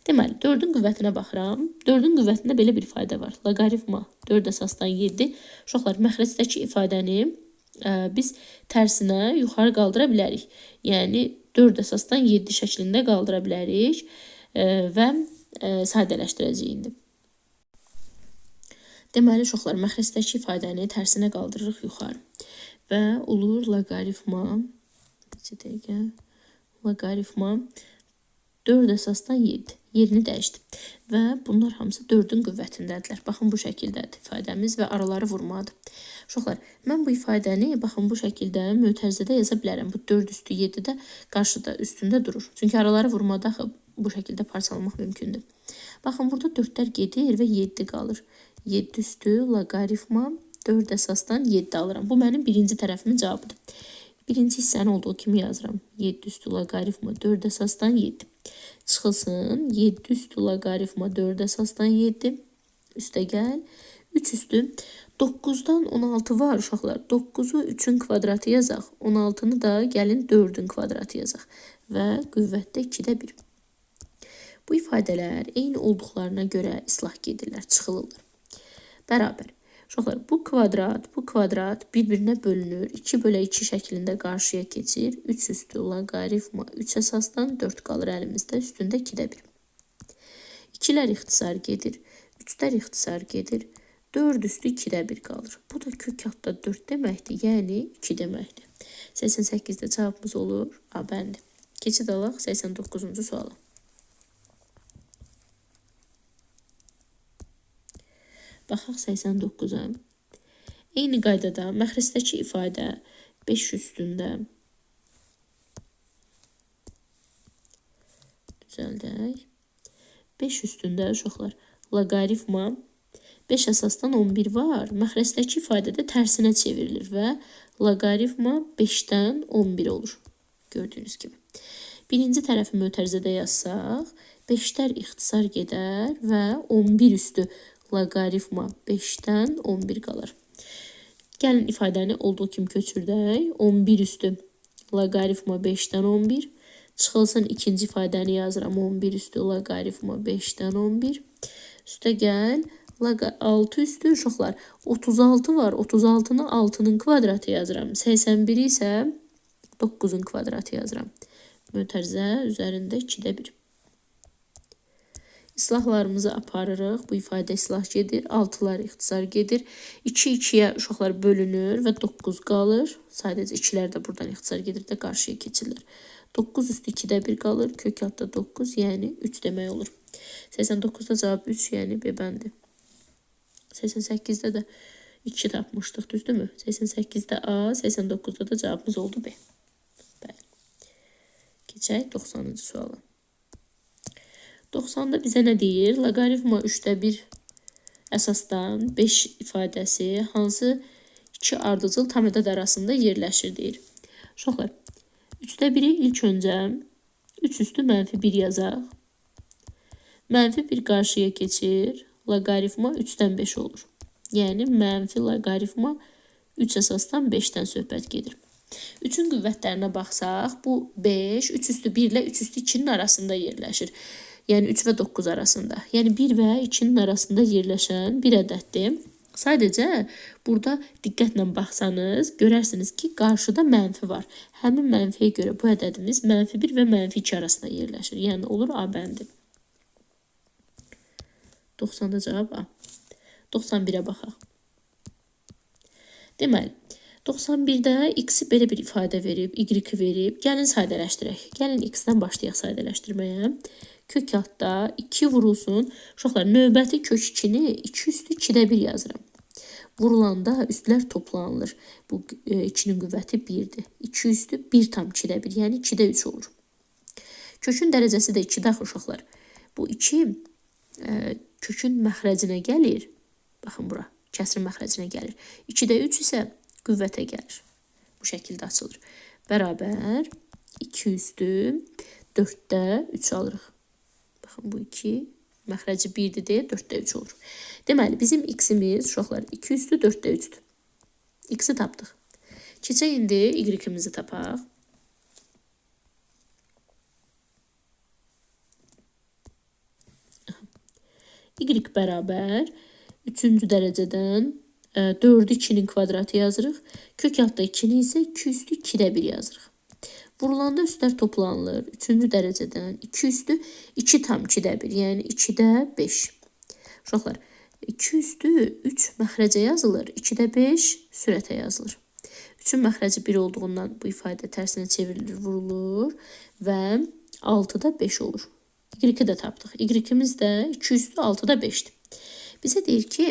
Deməli, 4-ün qüvvətinə baxıram. 4-ün qüvvətində belə bir ifadə var. Loqaritma 4 əsasdan 7. Uşaqlar, məxrəcdəki ifadəni biz tərsinə yuxarı qaldıra bilərik. Yəni 4 əsasdan 7 şəklində qaldıra bilərik və sadələşdirəcəyik indi. Deməli, uşaqlar, məxrəcdəki ifadəni tərsinə qaldırırıq yuxarı və olur loqaritma 4 əsasdan 7. Yerini dəyişdi və bunlar hamısı 4-ün qüvvətindədirlər. Baxın, bu şəkildədir ifadəmiz və araları vurmadır. Uşaqlar, mən bu ifadəni baxın bu şəkildə mötərizədə yaza bilərəm. Bu 4 üstü 7-də qarşıda, üstündə durur. Çünki araları vurmada bu şəkildə parçalamaq mümkündür. Baxın, burada 4-lər gedir və 7 qalır. 7 üstü loqaritma 4 əsasdan 7 alıram. Bu mənim birinci tərəfimin cavabıdır. Birinci hissəni olduğu kimi yazıram. 7 üstü loqaritma 4 əsasdan 7. Çıxılsın. 7 üstü loqaritma 4 əsasdan 7. Üstə gəl. 3 üstü 9-dan 16 var uşaqlar. 9-u 3-ün kvadratı yazaq. 16-nı da gəlin 4-ün kvadratı yazaq. Və qüvvətdə 2-də 1. Bu ifadələr eyni olduqlarına görə islah gedirlər, çıxılırlar. Bərabər. Uşaqlar, bu kvadrat bir-birinə bölünür. 2 bölə 2 şəklində qarşıya keçir. 3 üstü loqaritma 3 əsasdan 4 qalır əlimizdə. Üstündə 2-də 1. 2-lər ixtisar gedir. 3-lər ixtisar gedir. 4 üstü 2-də 1 qalır. Bu da kök altda 4 deməkdir, yəni 2 deməkdir. 88-də cavabımız olur A bəndi. Keçid alaq 89-cu suala. Baxaq 89-a. Eyni qaydada məxrəcdəki ifadə 5 üstündə düzəldək. 5 üstündə uşaqlar loqaritma 5 əsasdan 11 var. Məxrəcdəki ifadə də tərsinə çevrilir və loqaritma 5-dən 11 olur. Gördüyünüz kimi. Birinci tərəfi mötərizədə yazsaq, 5-lər ixtisar gedər və 11 üstü loqaritma 5-dən 11 qalır. Gəlin ifadəni olduğu kimi köçürdək. 11 üstü loqaritma 5-dən 11. Çıxılsın ikinci ifadəni yazıram. 11 üstü loqaritma 5-dən 11. Üstə gəl. 6 üstü uşaqlar 36 var. 36-nı 6-nın kvadratı yazıram. 81-i isə 9-un kvadratı yazıram. Mötərizə üzərində 2-də 1. İslahlarımızı aparırıq. Bu ifadə islah gedir. 6-lar ixtisar gedir. 2 2-yə uşaqlar bölünür və 9 qalır. Sadəcə 2-lər də buradan ixtisar gedir də qarşıya keçilir. 9 üstü 2-də 1 qalır. Kök altda 9, yəni 3 demək olur. 89-da cavab 3, yəni B bəndi. 88-də də 2 tapmışdıq, düzdürmü? 88-də A, 89-da da cavabımız oldu B. Bəli. Keçək 90-cı suala. 90-da bizə nə deyir? Loqaritma 3-də 1 əsasdan 5 ifadəsi hansı iki ardıcıl tam ədəd arasında yerləşir deyir. Uşaqlar, 3-də 1-i ilk öncə 3 üstü mənfi 1 yazaq. Mənfi 1 qarşıya keçir. Loqaritma 3-dən 5 olur. Yəni, mənfi loqaritma 3 əsasdan 5-dən söhbət gedir. 3-ün qüvvətlərinə baxsaq, bu 5, 3 üstü 1 ilə 3 üstü 2-nin arasında yerləşir. Yəni 3 və 9 arasında. Yəni 1 və 2-nin arasında yerləşən bir ədəddir. Sadəcə burada diqqətlə baxsanız, görərsiniz ki, qarşıda mənfi var. Həmin mənfiyə görə bu ədədimiz mənfi 1 və mənfi 2 arasında yerləşir. Yəni olur A bəndi. 90-da cavab A. 91-ə baxaq. Deməli, 91-də x-i belə bir ifadə verib, y-i verib. Gəlin sadələşdirək. Gəlin x-dən başlayaq sadələşdirməyə. Kök altda 2 vurulsun. Uşaqlar, növbəti kök 2-ni 2 üstü 2-də 1 yazıram. Vurulanda üstlər toplanılır. Bu 2-nin qüvvəti 1-dir. 2 üstü 1 tam 2-də 1, yəni 2-də 3 olur. Kökün dərəcəsi də 2-də axı uşaqlar. Bu 2 kökün məxrəcinə gəlir. Baxın bura, kəsrin məxrəcinə gəlir. 2-də 3 isə qüvvətə gəlir. Bu şəkildə açılır. Bərabər 2 üstü 4-də 3 alırıq. Baxın, bu 2 məxrəci 1-dir deyə 4-də 3 olur. Deməli, bizim x-imiz uşaqlar 2 üstü 4-də 3-dür. X-i tapdıq. Keçək indi y-imizi tapaq. Y bərabər 3-cü dərəcədən 4-ü 2-nin kvadratı yazırıq. Kök altda 2-ni isə 2 üstü 2-də 1 yazırıq. Vurulanda üstlər toplanılır. 3-cü dərəcədən 2 üstü 2 tam 2-də 1, yəni 2-də 5. Uşaqlar, 2 üstü 3 məxrəcə yazılır, 2-də 5 sürətə yazılır. 3-ün məxrəci 1 olduğundan bu ifadə tərsinə çevrilir, vurulur və 6-da 5 olur. Y-i də tapdıq. Y-imiz də 2 üstü 6-da 5-dir. Bizə deyir ki,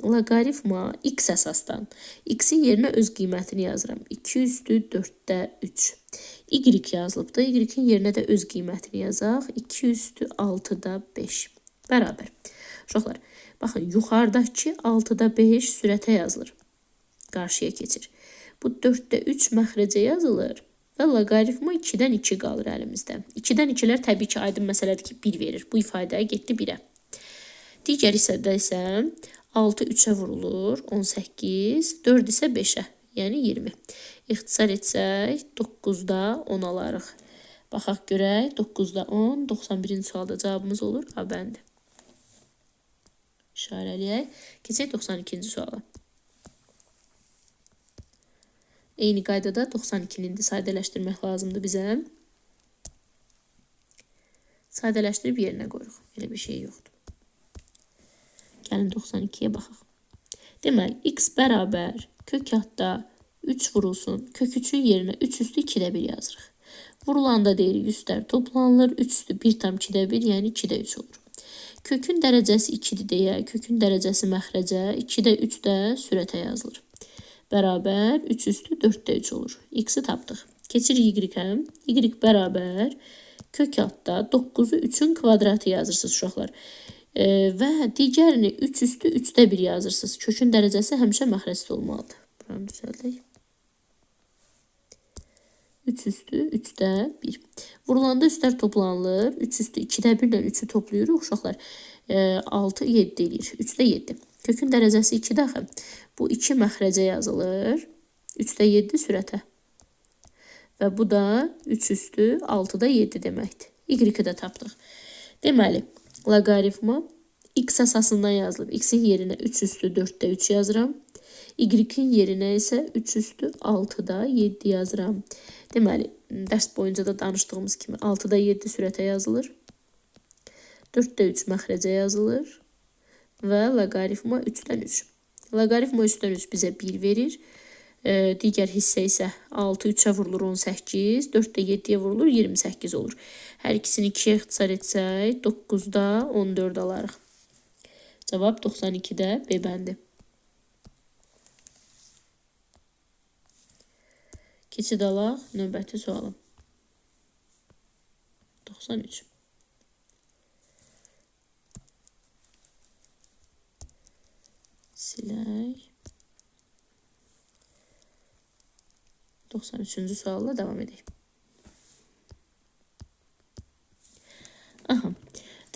loqaritma x əsasdan x-in yerinə öz qiymətini yazıram. 2 üstü 4-də 3. Y yazılıbdır. Y-in yerinə də öz qiymətini yazaq. 2 üstü 6-da 5. Bərabər. Uşaqlar, baxın, yuxarıdakı 6-da 5 sürətə yazılır. Qarşıya keçir. Bu 4-də 3 məxrəcə yazılır. Və loqaritma 2-dən 2 qalır əlimizdə. 2-dən 2-lər təbii ki, aydın məsələdir ki, 1 verir. Bu ifadə getdi 1-ə. Digər hissədə isə 6 3-ə vurulur, 18, 4 isə 5-ə, yəni 20. İxtisar etsək, 9-da 10 alarıq. Baxaq görək, 9-da 10, 91-ci sualda cavabımız olur A bəndi. İşarələyək. Keçək 92-ci suala. Eyni qaydada 92-ni də sadələşdirmək lazımdır bizə. Sadələşdirib yerinə qoyuruq. Elə bir şey yoxdur. Gəlin 92-yə baxaq. Deməli, x bərabər kök altda 3 vurulsun. Kök 3'ün yerinə 3 üstü 2'də 1 yazırıq. Vurulanda deyirik üstlər toplanılır. 3 üstü 1 tam 2'də 1, yəni 2'də 3 olur. Kökün dərəcəsi 2'dir deyə, kökün dərəcəsi məxrəcə, 2'də 3 də sürətə yazılır. Bərabər 3 üstü 4'də 3 olur. X'i tapdıq. Keçir y-ə. Y bərabər kök altda 9'u 3'ün kvadratı yazırsınız uşaqlar. Və digərini 3 üstü 3'də 1 yazırsınız. Kökün dərəcəsi həmişə məxrəcdə olmalıdır. Buranı düzəldək. 3 üstü 3'də 1. Vurulanda üstlər toplanılır. 3 üstü 2'də 1 ilə 3'ü toplayırıq uşaqlar. 6, 7 eləyir. 3'də 7. Kökün dərəcəsi 2 daxı. Bu 2 məxrəcə yazılır. 3'də 7 sürətə. Və bu da 3 üstü 6'da 7 deməkdir. Y-i də tapdıq. Deməli, loqaritma x əsasından yazılıb. X-in yerinə 3 üstü 4'də 3 yazıram. Y-in yerinə isə 3 üstü 6'da 7 yazıram. Deməli, dərs boyunca da danışdığımız kimi 6'da 7 sürətə yazılır. 4'də 3 məxrəcə yazılır. Və loqaritma 3'dən 3. Loqaritma 3'dən 3 bizə 1 verir. Digər hissə isə 6 3'ə vurulur 18, 4'də 7'yə vurulur 28 olur. Hər ikisini 2'yə ixtisar etsək 9'da 14 alarıq. Cavab 92'də B bəndi. Keçid alaq növbəti sualım. 93. Silək. 93-cü sualla devam edək. Aha.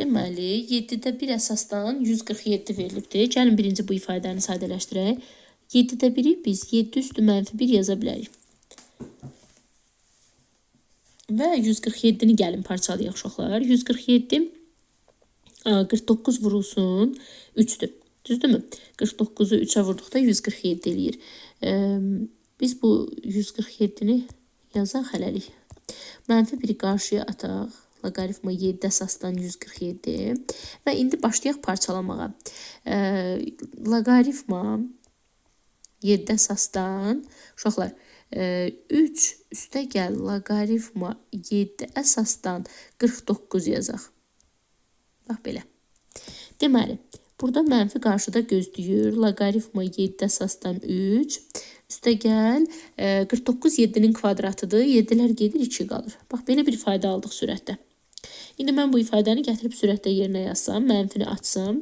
Deməli, 7'də 1 əsasdan 147 verilibdir. Gəlin birinci bu ifadəni sadələşdirək. 7'də 1'i biz 7 üstü mənfi 1 yaza bilərik. Və 147'ni gəlin parçalayaq uşaqlar. 147 49 vurulsun 3'dür. Düzdürmü? 49'u 3'ə vurduqda 147 eləyir. Biz bu 147'ni yazaq hələlik. Mənfi 1'i qarşıya ataq. Loqaritma 7 əsasdan 147. Və indi başlayaq parçalamağa. Loqaritma 7 əsasdan uşaqlar 3 üstə gəl loqaritma 7 əsasdan 49 yazaq. Bax belə. Deməli, burada mənfi qarşıda gözləyir. Loqaritma 7 əsasdan 3. Üstə gəl 49 7'nin kvadratıdır. 7'lər gedir 2 qalır. Bax belə bir ifadə aldıq sürətdə. İndi mən bu ifadəni gətirib sürətdə yerinə yazsam, mənfini açsam,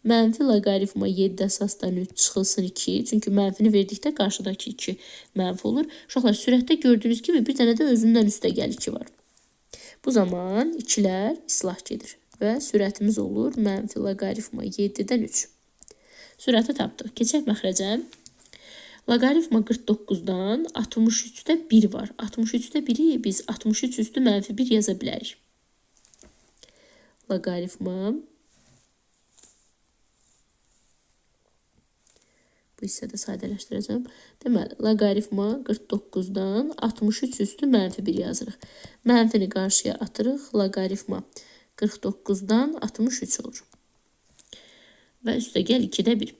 mənfi loqaritma 7 əsasdan 3 çıxılsın 2. Çünki mənfini verdikdə qarşıdakı 2 mənfi olur. Uşaqlar, sürətdə gördüyünüz kimi bir dənə də özündən üstə gəl 2 var. Bu zaman 2'lər islah gedir. Və sürətimiz olur mənfi loqaritma 7'dən 3. Sürəti tapdıq. Keçək məxrəcə. Loqaritma 49'dan 63'də 1 var. 63'də 1'i biz 63 üstü mənfi 1 yaza bilərik. Loqaritma bu hissədə sadələşdirəcəm. Deməli, loqaritma 49'dan 63 üstü mənfi 1 yazırıq. Mənfini qarşıya atırıq. Loqaritma 49'dan 63 olur. Və üstə gəl 2'də 1.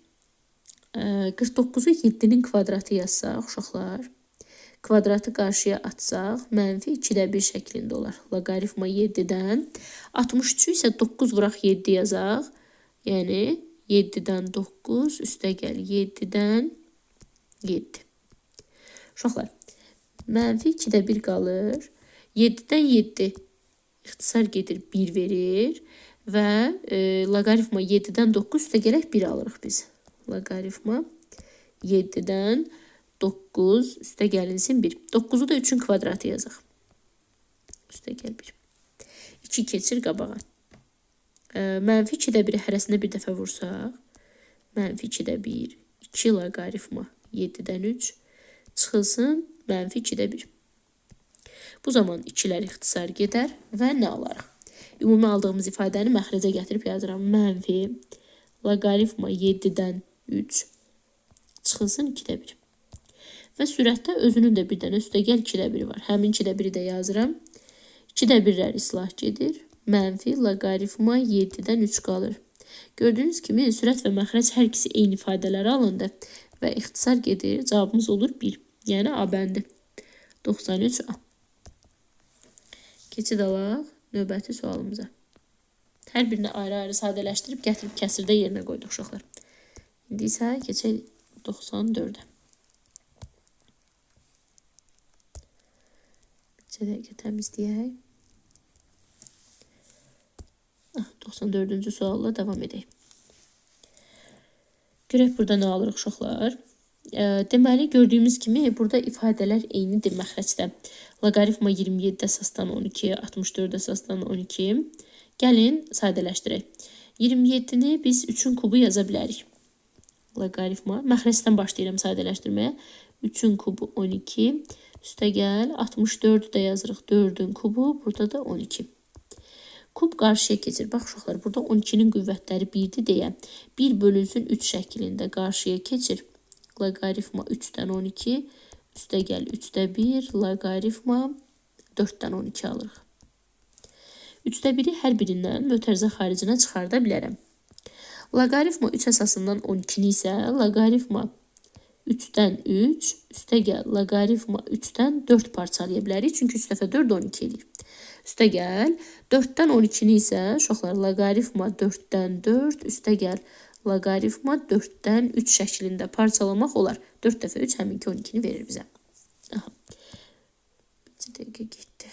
49'u 7'nin kvadratı yazsaq, uşaqlar, kvadratı qarşıya atsaq, mənfi 2'də 1 şəklində olar. Loqaritma 7'dən 63'ü isə 9 vuraq 7 yazaq. Yəni 7'dən 9 üstə gəl 7'dən 7. Uşaqlar, mənfi 2'də 1 qalır. 7'dən 7 ixtisar gedir 1 verir. Və loqaritma 7'dən 9 üstə gələk 1 alırıq biz. Loqaritma 7'dən 9 üstə gəlinsin 1. 9'u da 3'ün kvadratı yazaq. Üstə gəl 1. 2 keçir qabağa. Mənfi 2'də 1'i hərəsində bir dəfə vursaq. Mənfi 2'də 1. 2 loqaritma 7'dən 3 çıxılsın mənfi 2'də 1. Bu zaman 2'lər ixtisar gedər və nə alarıq? Ümumi aldığımız ifadəni məxrəcə gətirib yazıram. Mənfi loqaritma 7'dən 3 çıxılsın 2'də 1. Və sürətdə özünün də bir dənə üstə gəl 2'də 1 var. Həmin 2'də 1'i də yazıram. 2'də 1'lər islah gedir. Mənfi loqaritma 7'dən 3 qalır. Gördüyünüz kimi sürət və məxrəc hər ikisi eyni ifadələrə alındı və ixtisar gedir. Cavabımız olur 1. Yəni A bəndi. 93A. Keçid alaq növbəti sualımıza. Hər birini ayrı-ayrı sadələşdirib gətirib kəsirdə yerinə qoyduq uşaqlar. İndi isə keçək 94-ə. Bir dəqiqə təmizləyək. 94-cü sualla davam edək. Görək burada nə alırıq uşaqlar? Deməli, gördüyümüz kimi burada ifadələr eynidir məxrəcdə. Loqaritma 27 əsasdan 12, 64 əsasdan 12. Gəlin sadələşdirək. 27-ni biz 3-ün kubu yaza bilərik. Loqaritma. Məxrəcdən başlayıram sadələşdirməyə. 3-ün kubu 12. Üstə gəl. 64-ü də yazırıq. 4-ün kubu. Burada da 12. Kub qarşıya keçir. Bax uşaqlar, burada 12-nin qüvvətləri 1-dir deyə 1 bölünsün 3 şəklində qarşıya keçir. Loqaritma 3-dən 12, üstə gəl 3-də 1, loqaritma 4-dən 12 alırıq. 3-də 1-i hər birindən mötərizə xaricinə çıxarda bilərəm. Loqaritma 3 əsasından 12-ni isə loqaritma 3-dən 3, üstə gəl loqaritma 3-dən 4 parçalaya bilərik. Çünki 3 dəfə 4 12 edir. Üstə gəl 4-dən 12-ni isə uşaqlar loqaritma 4-dən 4, üstə gəl loqaritma 4-dən 3 şəklində parçalamaq olar. 4 dəfə 3 həminki 12-ni verir bizə. Aha. Bir dəqiqə getdi.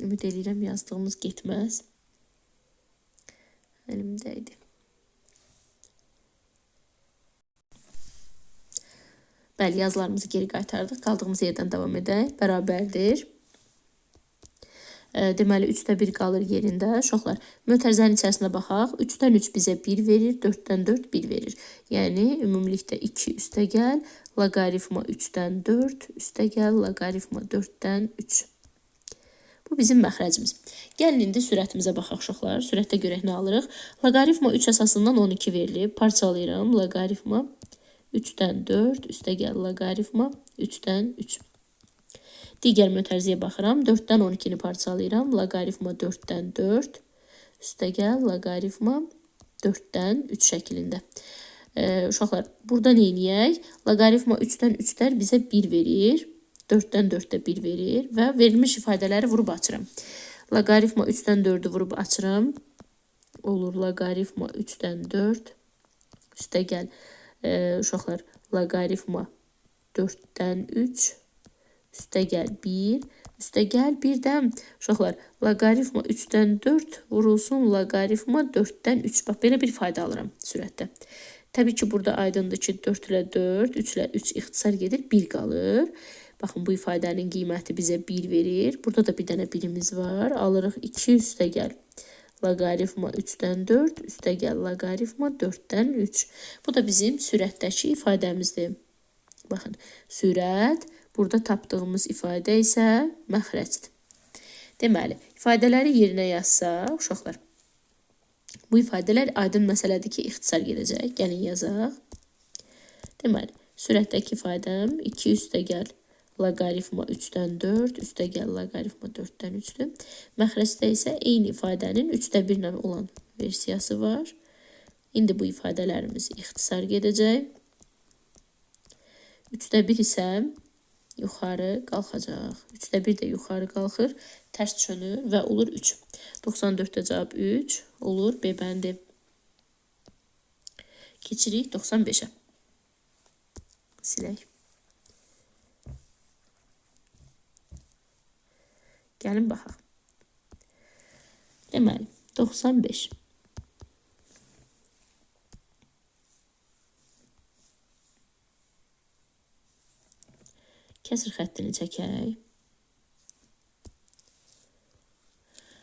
Ümid edirəm yazdığımız getməz. Əlimdəydi. Bəli, yazılarımızı geri qaytardıq. Qaldığımız yerdən davam edək. Bərabərdir. Deməli, 3-də 1 qalır yerində. Uşaqlar, mötərizənin içərisində baxaq. 3-dən 3 bizə 1 verir, 4-dən 4 1 verir. Yəni, ümumilikdə 2 üstə gəl, loqaritma 3-dən 4, üstə gəl, loqaritma 4-dən 3. Bu bizim məxrəcimiz. Gəlin, indi sürətimizə baxaq uşaqlar. Sürətdə görək nə alırıq. Loqaritma 3 əsasından 12 verilib. Parçalayıram, loqaritma 3-dən 4, üstə gəl, loqaritma 3-dən 3. Digər mötərizəyə baxıram. 4-dən 12-ni parçalayıram. Loqaritma 4-dən 4. Üstə gəl. Loqaritma 4-dən 3 şəklində. Uşaqlar, burada nə edək? Loqaritma 3-dən 3-lər bizə 1 verir. 4-dən 4-də 1 verir. Və verilmiş ifadələri vurub açıram. Loqaritma 3-dən 4-ü vurub açıram. Olur loqaritma 3-dən 4. Üstə gəl. Uşaqlar, loqaritma 4-dən 3. Üstə gəl 1, üstə gəl 1-dən, uşaqlar, loqaritma 3-dən 4 vurulsun loqaritma 4-dən 3. Bax, belə bir fayda alıram sürətdə. Təbii ki, burada aydındır ki, 4 ilə 4, 3 ilə 3 ixtisar gedir, 1 qalır. Baxın, bu ifadənin qiyməti bizə 1 verir. Burada da bir dənə birimiz var. Alırıq 2, üstə gəl. Loqaritma 3-dən 4, üstə gəl loqaritma 4-dən 3. Bu da bizim sürətdəki ifadəmizdir. Baxın, sürət. Burada tapdığımız ifadə isə məxrəcdir. Deməli, ifadələri yerinə yazsaq, uşaqlar, bu ifadələr aydın məsələdir ki, ixtisar gedəcək. Gəlin yazaq. Deməli, sürətdəki ifadəm 2 üstə gəl loqaritma 3-dən 4, üstə gəl loqaritma 4-dən 3-dür. Məxrəcdə isə eyni ifadənin 3-də 1 ilə olan versiyası var. İndi bu ifadələrimiz ixtisar gedəcək. 3-də 1 isə yuxarı qalxacaq. 3-də 1 də yuxarı qalxır, tərs çönür və olur 3. 94-də cavab 3 olur B bəndi. Keçirik 95-ə. Silək. Gəlin baxaq. Deməli, 95. Kəsir xəttini çəkək.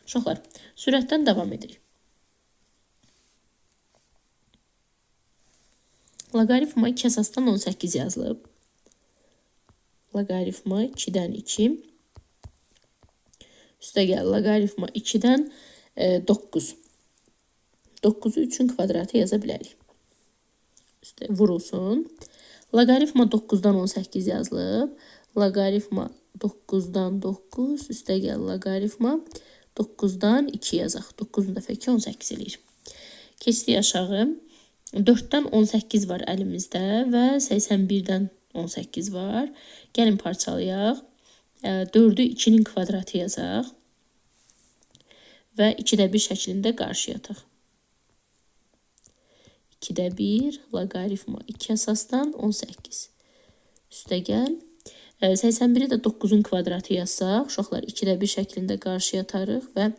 Uşaqlar, sürətdən davam edirik. Loqaritma 2 əsasdan 18 yazılıb. Loqaritma 2-dən 2. Üstə gəl, loqaritma 2-dən 9. 9-u 3-ün kvadratı yaza bilərik. Üstə vurulsun. Loqaritma 9-dan 18 yazılıb. loqaritma 9-dan 9 üstə gəl loqaritma 9-dan 2 yazaq. 9 dəfə 2 18 eləyir. Keçdik aşağı. 4-dən 18 var əlimizdə və 81-dən 18 var. Gəlin parçalayaq. 4-ü 2-nin kvadratı yazaq. Və 2-də 1 şəklində qarşıya ataq. 2-də 1 loqaritma 2 əsasdan 18. Üstə gəl. 81-i də 9-un kvadratı yazsaq, uşaqlar 2-də 1 şəklində qarşıya atarıq və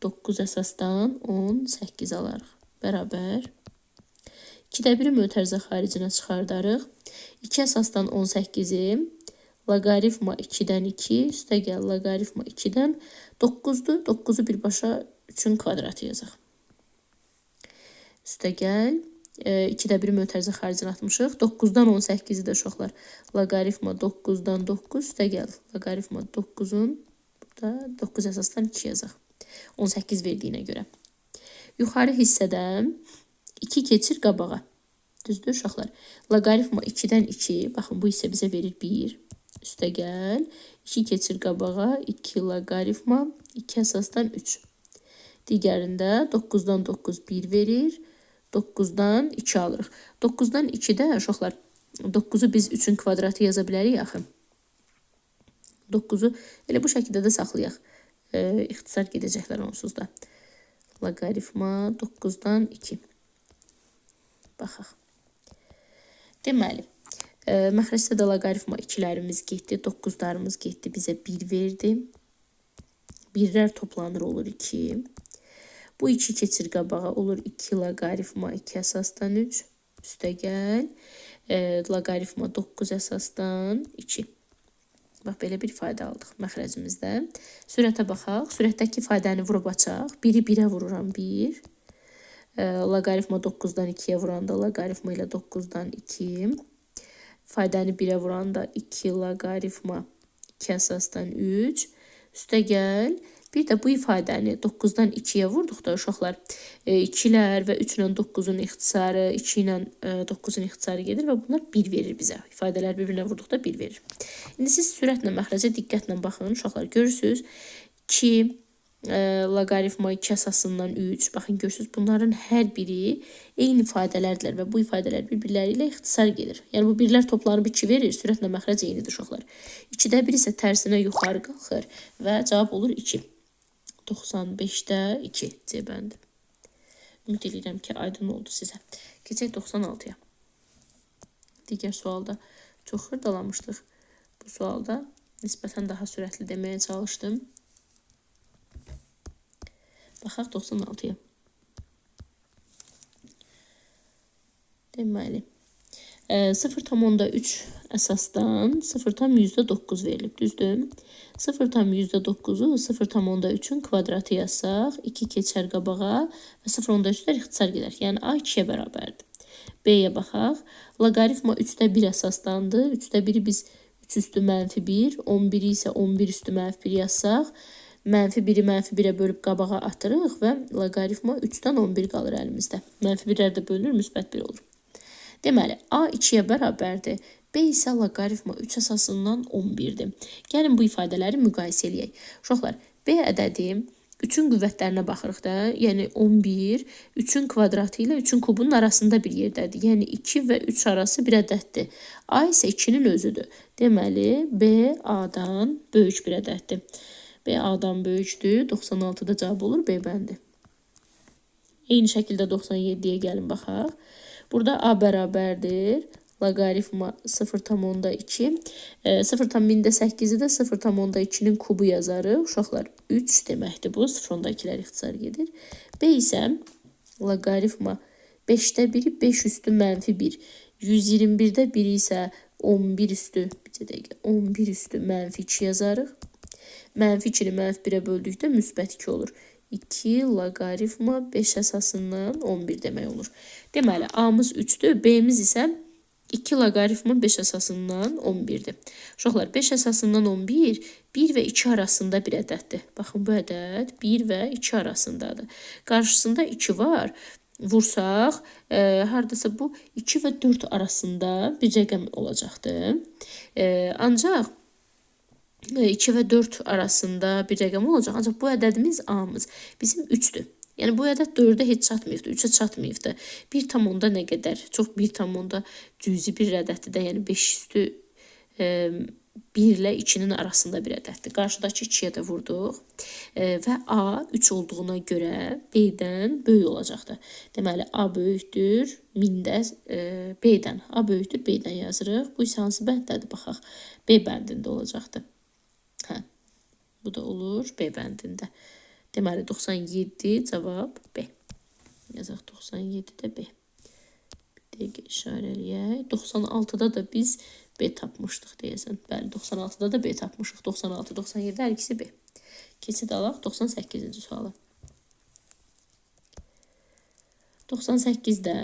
9 əsasdan 18 alarıq. Bərabər. 2-də 1-i mötərizə xaricinə çıxardarıq. 2 əsasdan 18-i loqaritma 2-dən 2 üstə gəl loqaritma 2-dən 9-dur. 9-u birbaşa 3-ün kvadratı yazaq. Üstə gəl. 2-də 1-i mötərizə xaricinə atmışıq. 9-dan 18-i də uşaqlar loqaritma 9-dan 9 üstə gəl. Loqaritma 9-un burada 9 əsasdan 2 yazaq. 18 verdiyinə görə. Yuxarı hissədən 2 keçir qabağa. Düzdür uşaqlar. Loqaritma 2-dən 2. Baxın bu hissə bizə verir 1. Üstə gəl. 2 keçir qabağa. 2 loqaritma 2 əsasdan 3. Digərində 9-dan 9 1 verir. 9-dan 2 alırıq. 9-dan 2-də uşaqlar 9-u biz 3-ün kvadratı yaza bilərik axı. 9-u elə bu şəkildə də saxlayaq. İxtisar gedəcəklər onsuz da. Loqaritma 9-dan 2. Baxaq. Deməli, məxrəcdə də loqaritma 2-lərimiz getdi, 9-larımız getdi, bizə 1 verdi. 1-lər toplanır olur 2. Bu 2 keçir qabağa olur 2 loqaritma 2 əsasdan 3. Üstə gəl. Loqaritma 9 əsasdan 2. Bax, belə bir ifadə aldıq məxrəcimizdə. Sürətə baxaq. Sürətdəki ifadəni vurub açaq. 1-i 1-ə vururam 1. Loqaritma 9-dan 2-yə vuranda loqaritma ilə 9-dan 2. İfadəni 1-ə vuranda 2 loqaritma 2 əsasdan 3. Üstə gəl. Bir də bu ifadəni 9-dan 2-yə vurduqda uşaqlar 2-lər və 3 ilə 9-un ixtisarı, 2 ilə 9-un ixtisarı gedir və bunlar 1 verir bizə. İfadələr bir-birinə vurduqda 1 verir. İndi siz sürətlə məxrəcə diqqətlə baxın. Uşaqlar görürsünüz 2 loqaritma 2 əsasından 3. Baxın görürsünüz bunların hər biri eyni ifadələrdirlər və bu ifadələr bir-birləri ilə ixtisar gedir. Yəni bu birlər toplanıb 2 verir. Sürətlə məxrəc eynidir uşaqlar. 2-də 1 isə tərsinə yuxarı qalxır və cavab olur 2. 95-də 2 C bəndi. Ümid edirəm ki, aydın oldu sizə. Keçək 96-ya. Digər sualda çox xırdalamışdıq. Bu sualda nisbətən daha sürətli deməyə çalışdım. Baxaq 96-ya. Deməli, 0,3 əsasdan 0,9 verilib, düzdür? 0,9-u 0,3-ün kvadratı yazsaq, 2 keçər qabağa və 0,3-lər ixtisar gedər. Yəni, A 2-yə bərabərdir. B-yə baxaq. Loqaritma 3-də 1 əsasdandır. 3-də 1-i biz 3 üstü mənfi 1, 11-i isə 11 üstü mənfi 1 yazsaq, mənfi 1-i mənfi 1-ə bölüb qabağa atırıq və loqaritma 3-dən 11 qalır əlimizdə. Mənfi 1-lər də bölünür, müsbət 1 olur. Deməli, A 2-yə bərabərdir. B isə loqaritma 3 əsasından 11-dir. Gəlin bu ifadələri müqayisə eləyək. Uşaqlar, B ədədi 3-ün qüvvətlərinə baxırıq da. Yəni 11, 3-ün kvadratı ilə 3-ün kubunun arasında bir yerdədir. Yəni 2 və 3 arası bir ədəddir. A isə 2-nin özüdür. Deməli, B A-dan böyük bir ədəddir. B A-dan böyükdür. 96-da cavab olur B bəndi. Eyni şəkildə 97-yə gəlin baxaq. Burada A bərabərdir. Loqaritma 0,2. 0,8-i də 0,2-nin kubu yazarıq. Uşaqlar 3 deməkdir bu. 0,2-lər ixtisar gedir. B isə loqaritma 5-də 1-i 5 üstü mənfi 1. 121-də 1-i isə 11 üstü mənfi 2 yazarıq. Mənfi 2-ni mənfi 1-ə böldükdə müsbət 2 olur. 2 loqaritma 5 əsasından 11 demək olur. Deməli, A-mız 3-dür, B-miz isə 2 loqaritma 5 əsasından 11-dir. Uşaqlar, 5 əsasından 11, 1 və 2 arasında bir ədəddir. Baxın, bu ədəd 1 və 2 arasındadır. Qarşısında 2 var. Vursaq, haradasa bu 2 və 4 arasında bir rəqəm olacaqdır. Ancaq 2 və 4 arasında bir rəqəm olacaq. Ancaq bu ədədimiz A-mız bizim 3-dür. Yəni bu ədəd 4-ə heç çatmayıbdır, 3-ə çatmayıbdır. 1 tam onda nə qədər? Çox 1 tam onda cüzi bir ədəddir də, yəni 5 üstü 1 ilə 2-nin arasında bir ədəddir. Qarşıdakı 2-yə də vurduq və A 3 olduğuna görə B-dən böyük olacaqdır. Deməli, A böyükdür 1000-də B-dən. A böyükdür B-dən yazırıq. Bu isə hansı bəndədir? Baxaq, B bəndində olacaqdır. Hə, bu da olur B bəndində. Deməli, 97 cavab B. Yazaq 97-də B. Bir dəqiqə işarə eləyək. 96-da da biz B tapmışdıq deyəsən. Bəli, 96-da da B tapmışıq. 96, 97 hər ikisi B. Keçid alaq 98-ci suala. 98-də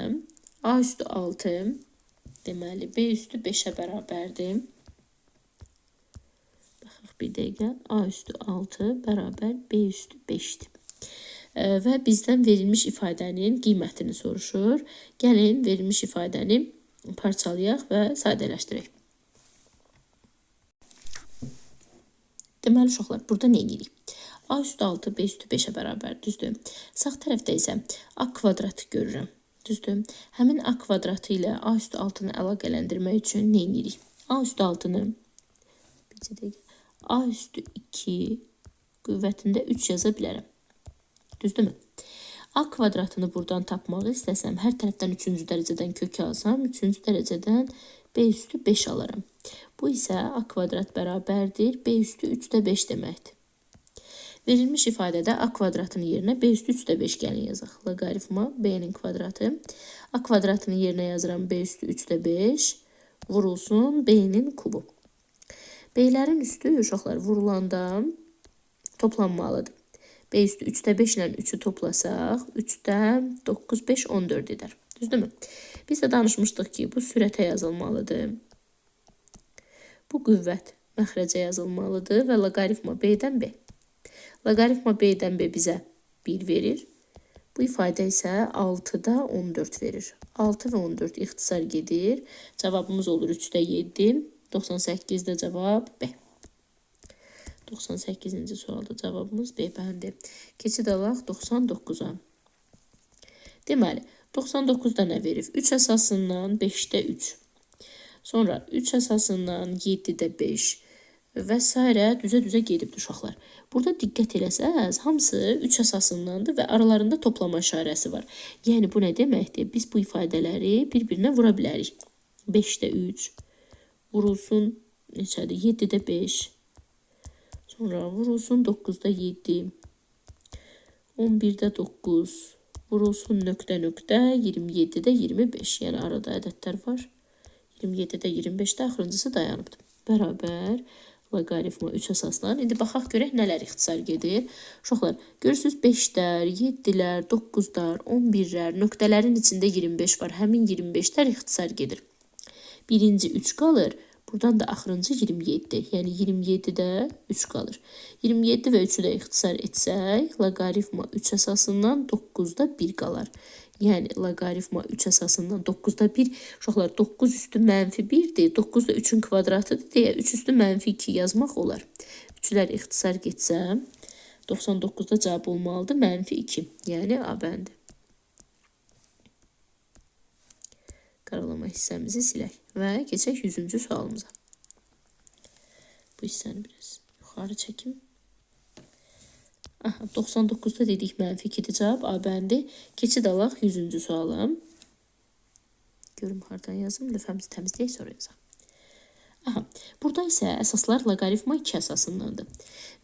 A üstü 6, deməli B üstü 5-ə bərabərdir. Baxaq bir dəqiqə. A üstü 6 bərabər B üstü 5-dir. Və bizdən verilmiş ifadənin qiymətini soruşur. Gəlin verilmiş ifadəni parçalayaq və sadələşdirək. Deməli, uşaqlar, burada nə edirik? A üstü 6, B üstü 5-ə bərabər, düzdür? Sağ tərəfdə isə A kvadratı görürəm, düzdür? Həmin A kvadratı ilə A üstü 6-nı əlaqələndirmək üçün nə edirik? A üstü 6-nı A üstü 2 qüvvətində 3 yaza bilərəm. Düzdürmü? A kvadratını buradan tapmaq istəsəm, hər tərəfdən 3-cü dərəcədən kök alsam, 3-cü dərəcədən B üstü 5 alaram. Bu isə A kvadrat bərabərdir, B üstü 3-də 5 deməkdir. Verilmiş ifadədə A kvadratının yerinə B üstü 3-də 5 gəlin yazaq. Loqaritma B-nin kvadratı. A kvadratının yerinə yazıram B üstü 3-də 5. Vurulsun B-nin kubu. B-lərin üstü uşaqlar vurulanda toplanmalıdır. B üstü 3-də 5 ilə 3-ü toplasaq, 3-də 9, 5, 14 edər. Düzdürmü? Biz də danışmışdıq ki, bu sürətə yazılmalıdır. Bu qüvvət məxrəcə yazılmalıdır və loqaritma B-dən B. Loqaritma B-dən B bizə 1 verir. Bu ifadə isə 6-da 14 verir. 6 və 14 ixtisar gedir. Cavabımız olur 3-də 7. 98-də cavab B. 98-ci sualda cavabımız B bəndi. Keçid alaq 99-a. Deməli, 99-da nə verir? 3 əsasından 5-də 3. Sonra 3 əsasından 7-də 5 və s. düzə-düzə gedibdir uşaqlar. Burada diqqət eləsəz, hamısı 3 əsasındandır və aralarında toplama işarəsi var. Yəni, bu nə deməkdir? Biz bu ifadələri bir-birinə vura bilərik. 5-də 3 vurulsun neçədir? 7-də 5. Sonra vurulsun 9-da 7. 11-də 9. Vurulsun nöqtə-nöqtə 27-də 25. Yəni, arada ədədlər var. 27-də 25-də axırıncısı dayanıbdır. Bərabər loqaritma 3 əsaslan. İndi baxaq görək nələr ixtisar gedir. Uşaqlar, görürsünüz 5-lər, 7-lər, 9-lar, 11-lər, nöqtələrin içində 25 var. Həmin 25-lər ixtisar gedir. Birinci 3 qalır. Buradan da axırıncı 27. Yəni 27-də 3 qalır. 27 və 3-ü də ixtisar etsək, loqaritma 3 əsasından 9-da 1 qalar. Yəni loqaritma 3 əsasından 9-da 1. Uşaqlar, 9 üstü mənfi 1-dir. 9 da 3-ün kvadratıdır deyə 3 üstü mənfi 2 yazmaq olar. 3-lər ixtisar getsə, 99-da cavab olmalıdır mənfi 2. Yəni A bəndi. Qaralama hissəmizi silək və keçək 100-cü sualımıza. Bu hissəni biraz yuxarı çəkim. 99-da dedik mənfi 2-dir cavab A bəndi. Keçid alaq 100-cü suala. Görüm hardan yazım. Lüfəmizi təmizləyək, sonra yazaq. Burada isə əsaslar loqaritma 2 əsasındandır.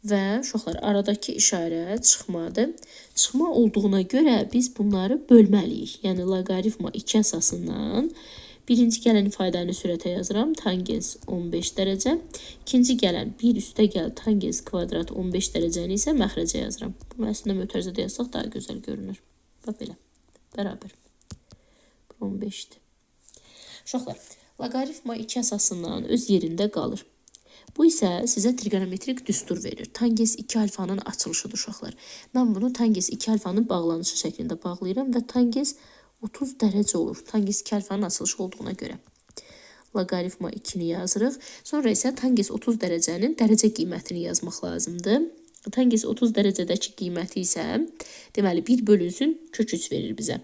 Və uşaqlar, aradakı işarə çıxmadır. Çıxma olduğuna görə biz bunları bölməliyik. Yəni, loqaritma 2 əsasından birinci gələn ifadəni sürətə yazıram. Tangens 15 dərəcə. İkinci gələn 1 üstə gəl tangens kvadrat 15 dərəcəni isə məxrəcə yazıram. Bunu əslində mötərizədə yazsaq daha gözəl görünür. Bax belə. Bərabər. 15-dir. Uşaqlar, loqaritma 2 əsasından öz yerində qalır. Bu isə sizə trigonometrik düstur verir. Tangens 2 alfanın açılışıdır uşaqlar. Mən bunu tangens 2 alfanın bağlanışı şəklində bağlayıram və tangens 30 dərəcə olur. Tangens 2 alfanın açılışı olduğuna görə. Loqaritma 2-ni yazırıq. Sonra isə tangens 30 dərəcənin dərəcə qiymətini yazmaq lazımdır. Tangens 30 dərəcədəki qiyməti isə deməli 1 bölünsün kök 3 verir bizə.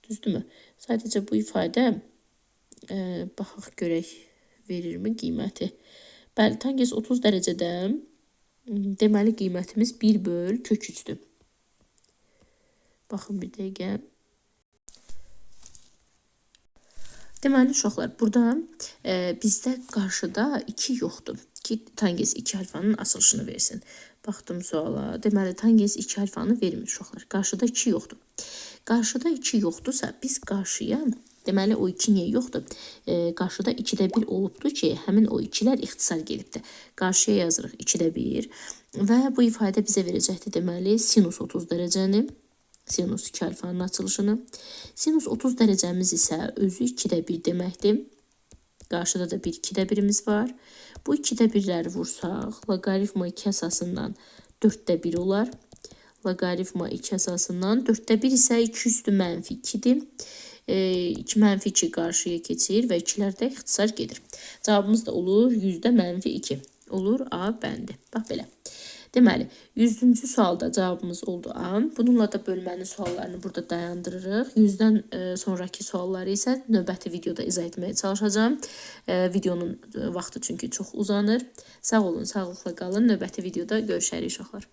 Düzdürmü? Sadəcə bu ifadə baxaq görək verirmi qiyməti. Bəli, tangens 30 dərəcədə deməli qiymətimiz 1 böl kök 3-dür. Baxın bir dəqiqə. Deməli uşaqlar, burada bizdə qarşıda 2 yoxdur ki, tangens 2 alfanın açılışını versin. Baxdım suala. Deməli, tangens 2 alfanı vermir uşaqlar. Qarşıda 2 yoxdur. Qarşıda 2 yoxdursa, biz qarşıya, deməli, o 2 niyə yoxdur? Qarşıda 2-də 1 olubdur ki, həmin o 2-lər ixtisar gelibdir. Qarşıya yazırıq 2-də 1 və bu ifadə bizə verəcəkdir, deməli, sinus 30 dərəcəni. Sinus 2 alfanın açılışını. Sinus 30 dərəcəmiz isə özü 2-də 1 deməkdir. Qarşıda da bir 2-də 1-imiz var. Bu 2-də 1-ləri vursaq, loqaritma 2 əsasından 4-də 1 olar. Loqaritma 2 əsasından 4-də 1 isə 2 üstü mənfi 2-dir. 2 mənfi 2 qarşıya keçir və 2-lərdə ixtisar gedir. Cavabımız da olur 100-də mənfi 2. Olur A bəndi. Bax belə. Deməli, 100-cü sualda cavabımız oldu A. Bununla da bölmənin suallarını burada dayandırırıq. 100-dən sonraki sualları isə növbəti videoda izah etməyə çalışacağım. Videonun vaxtı çünki çox uzanır. Sağ olun, sağlıqla qalın. Növbəti videoda görüşərik uşaqlar.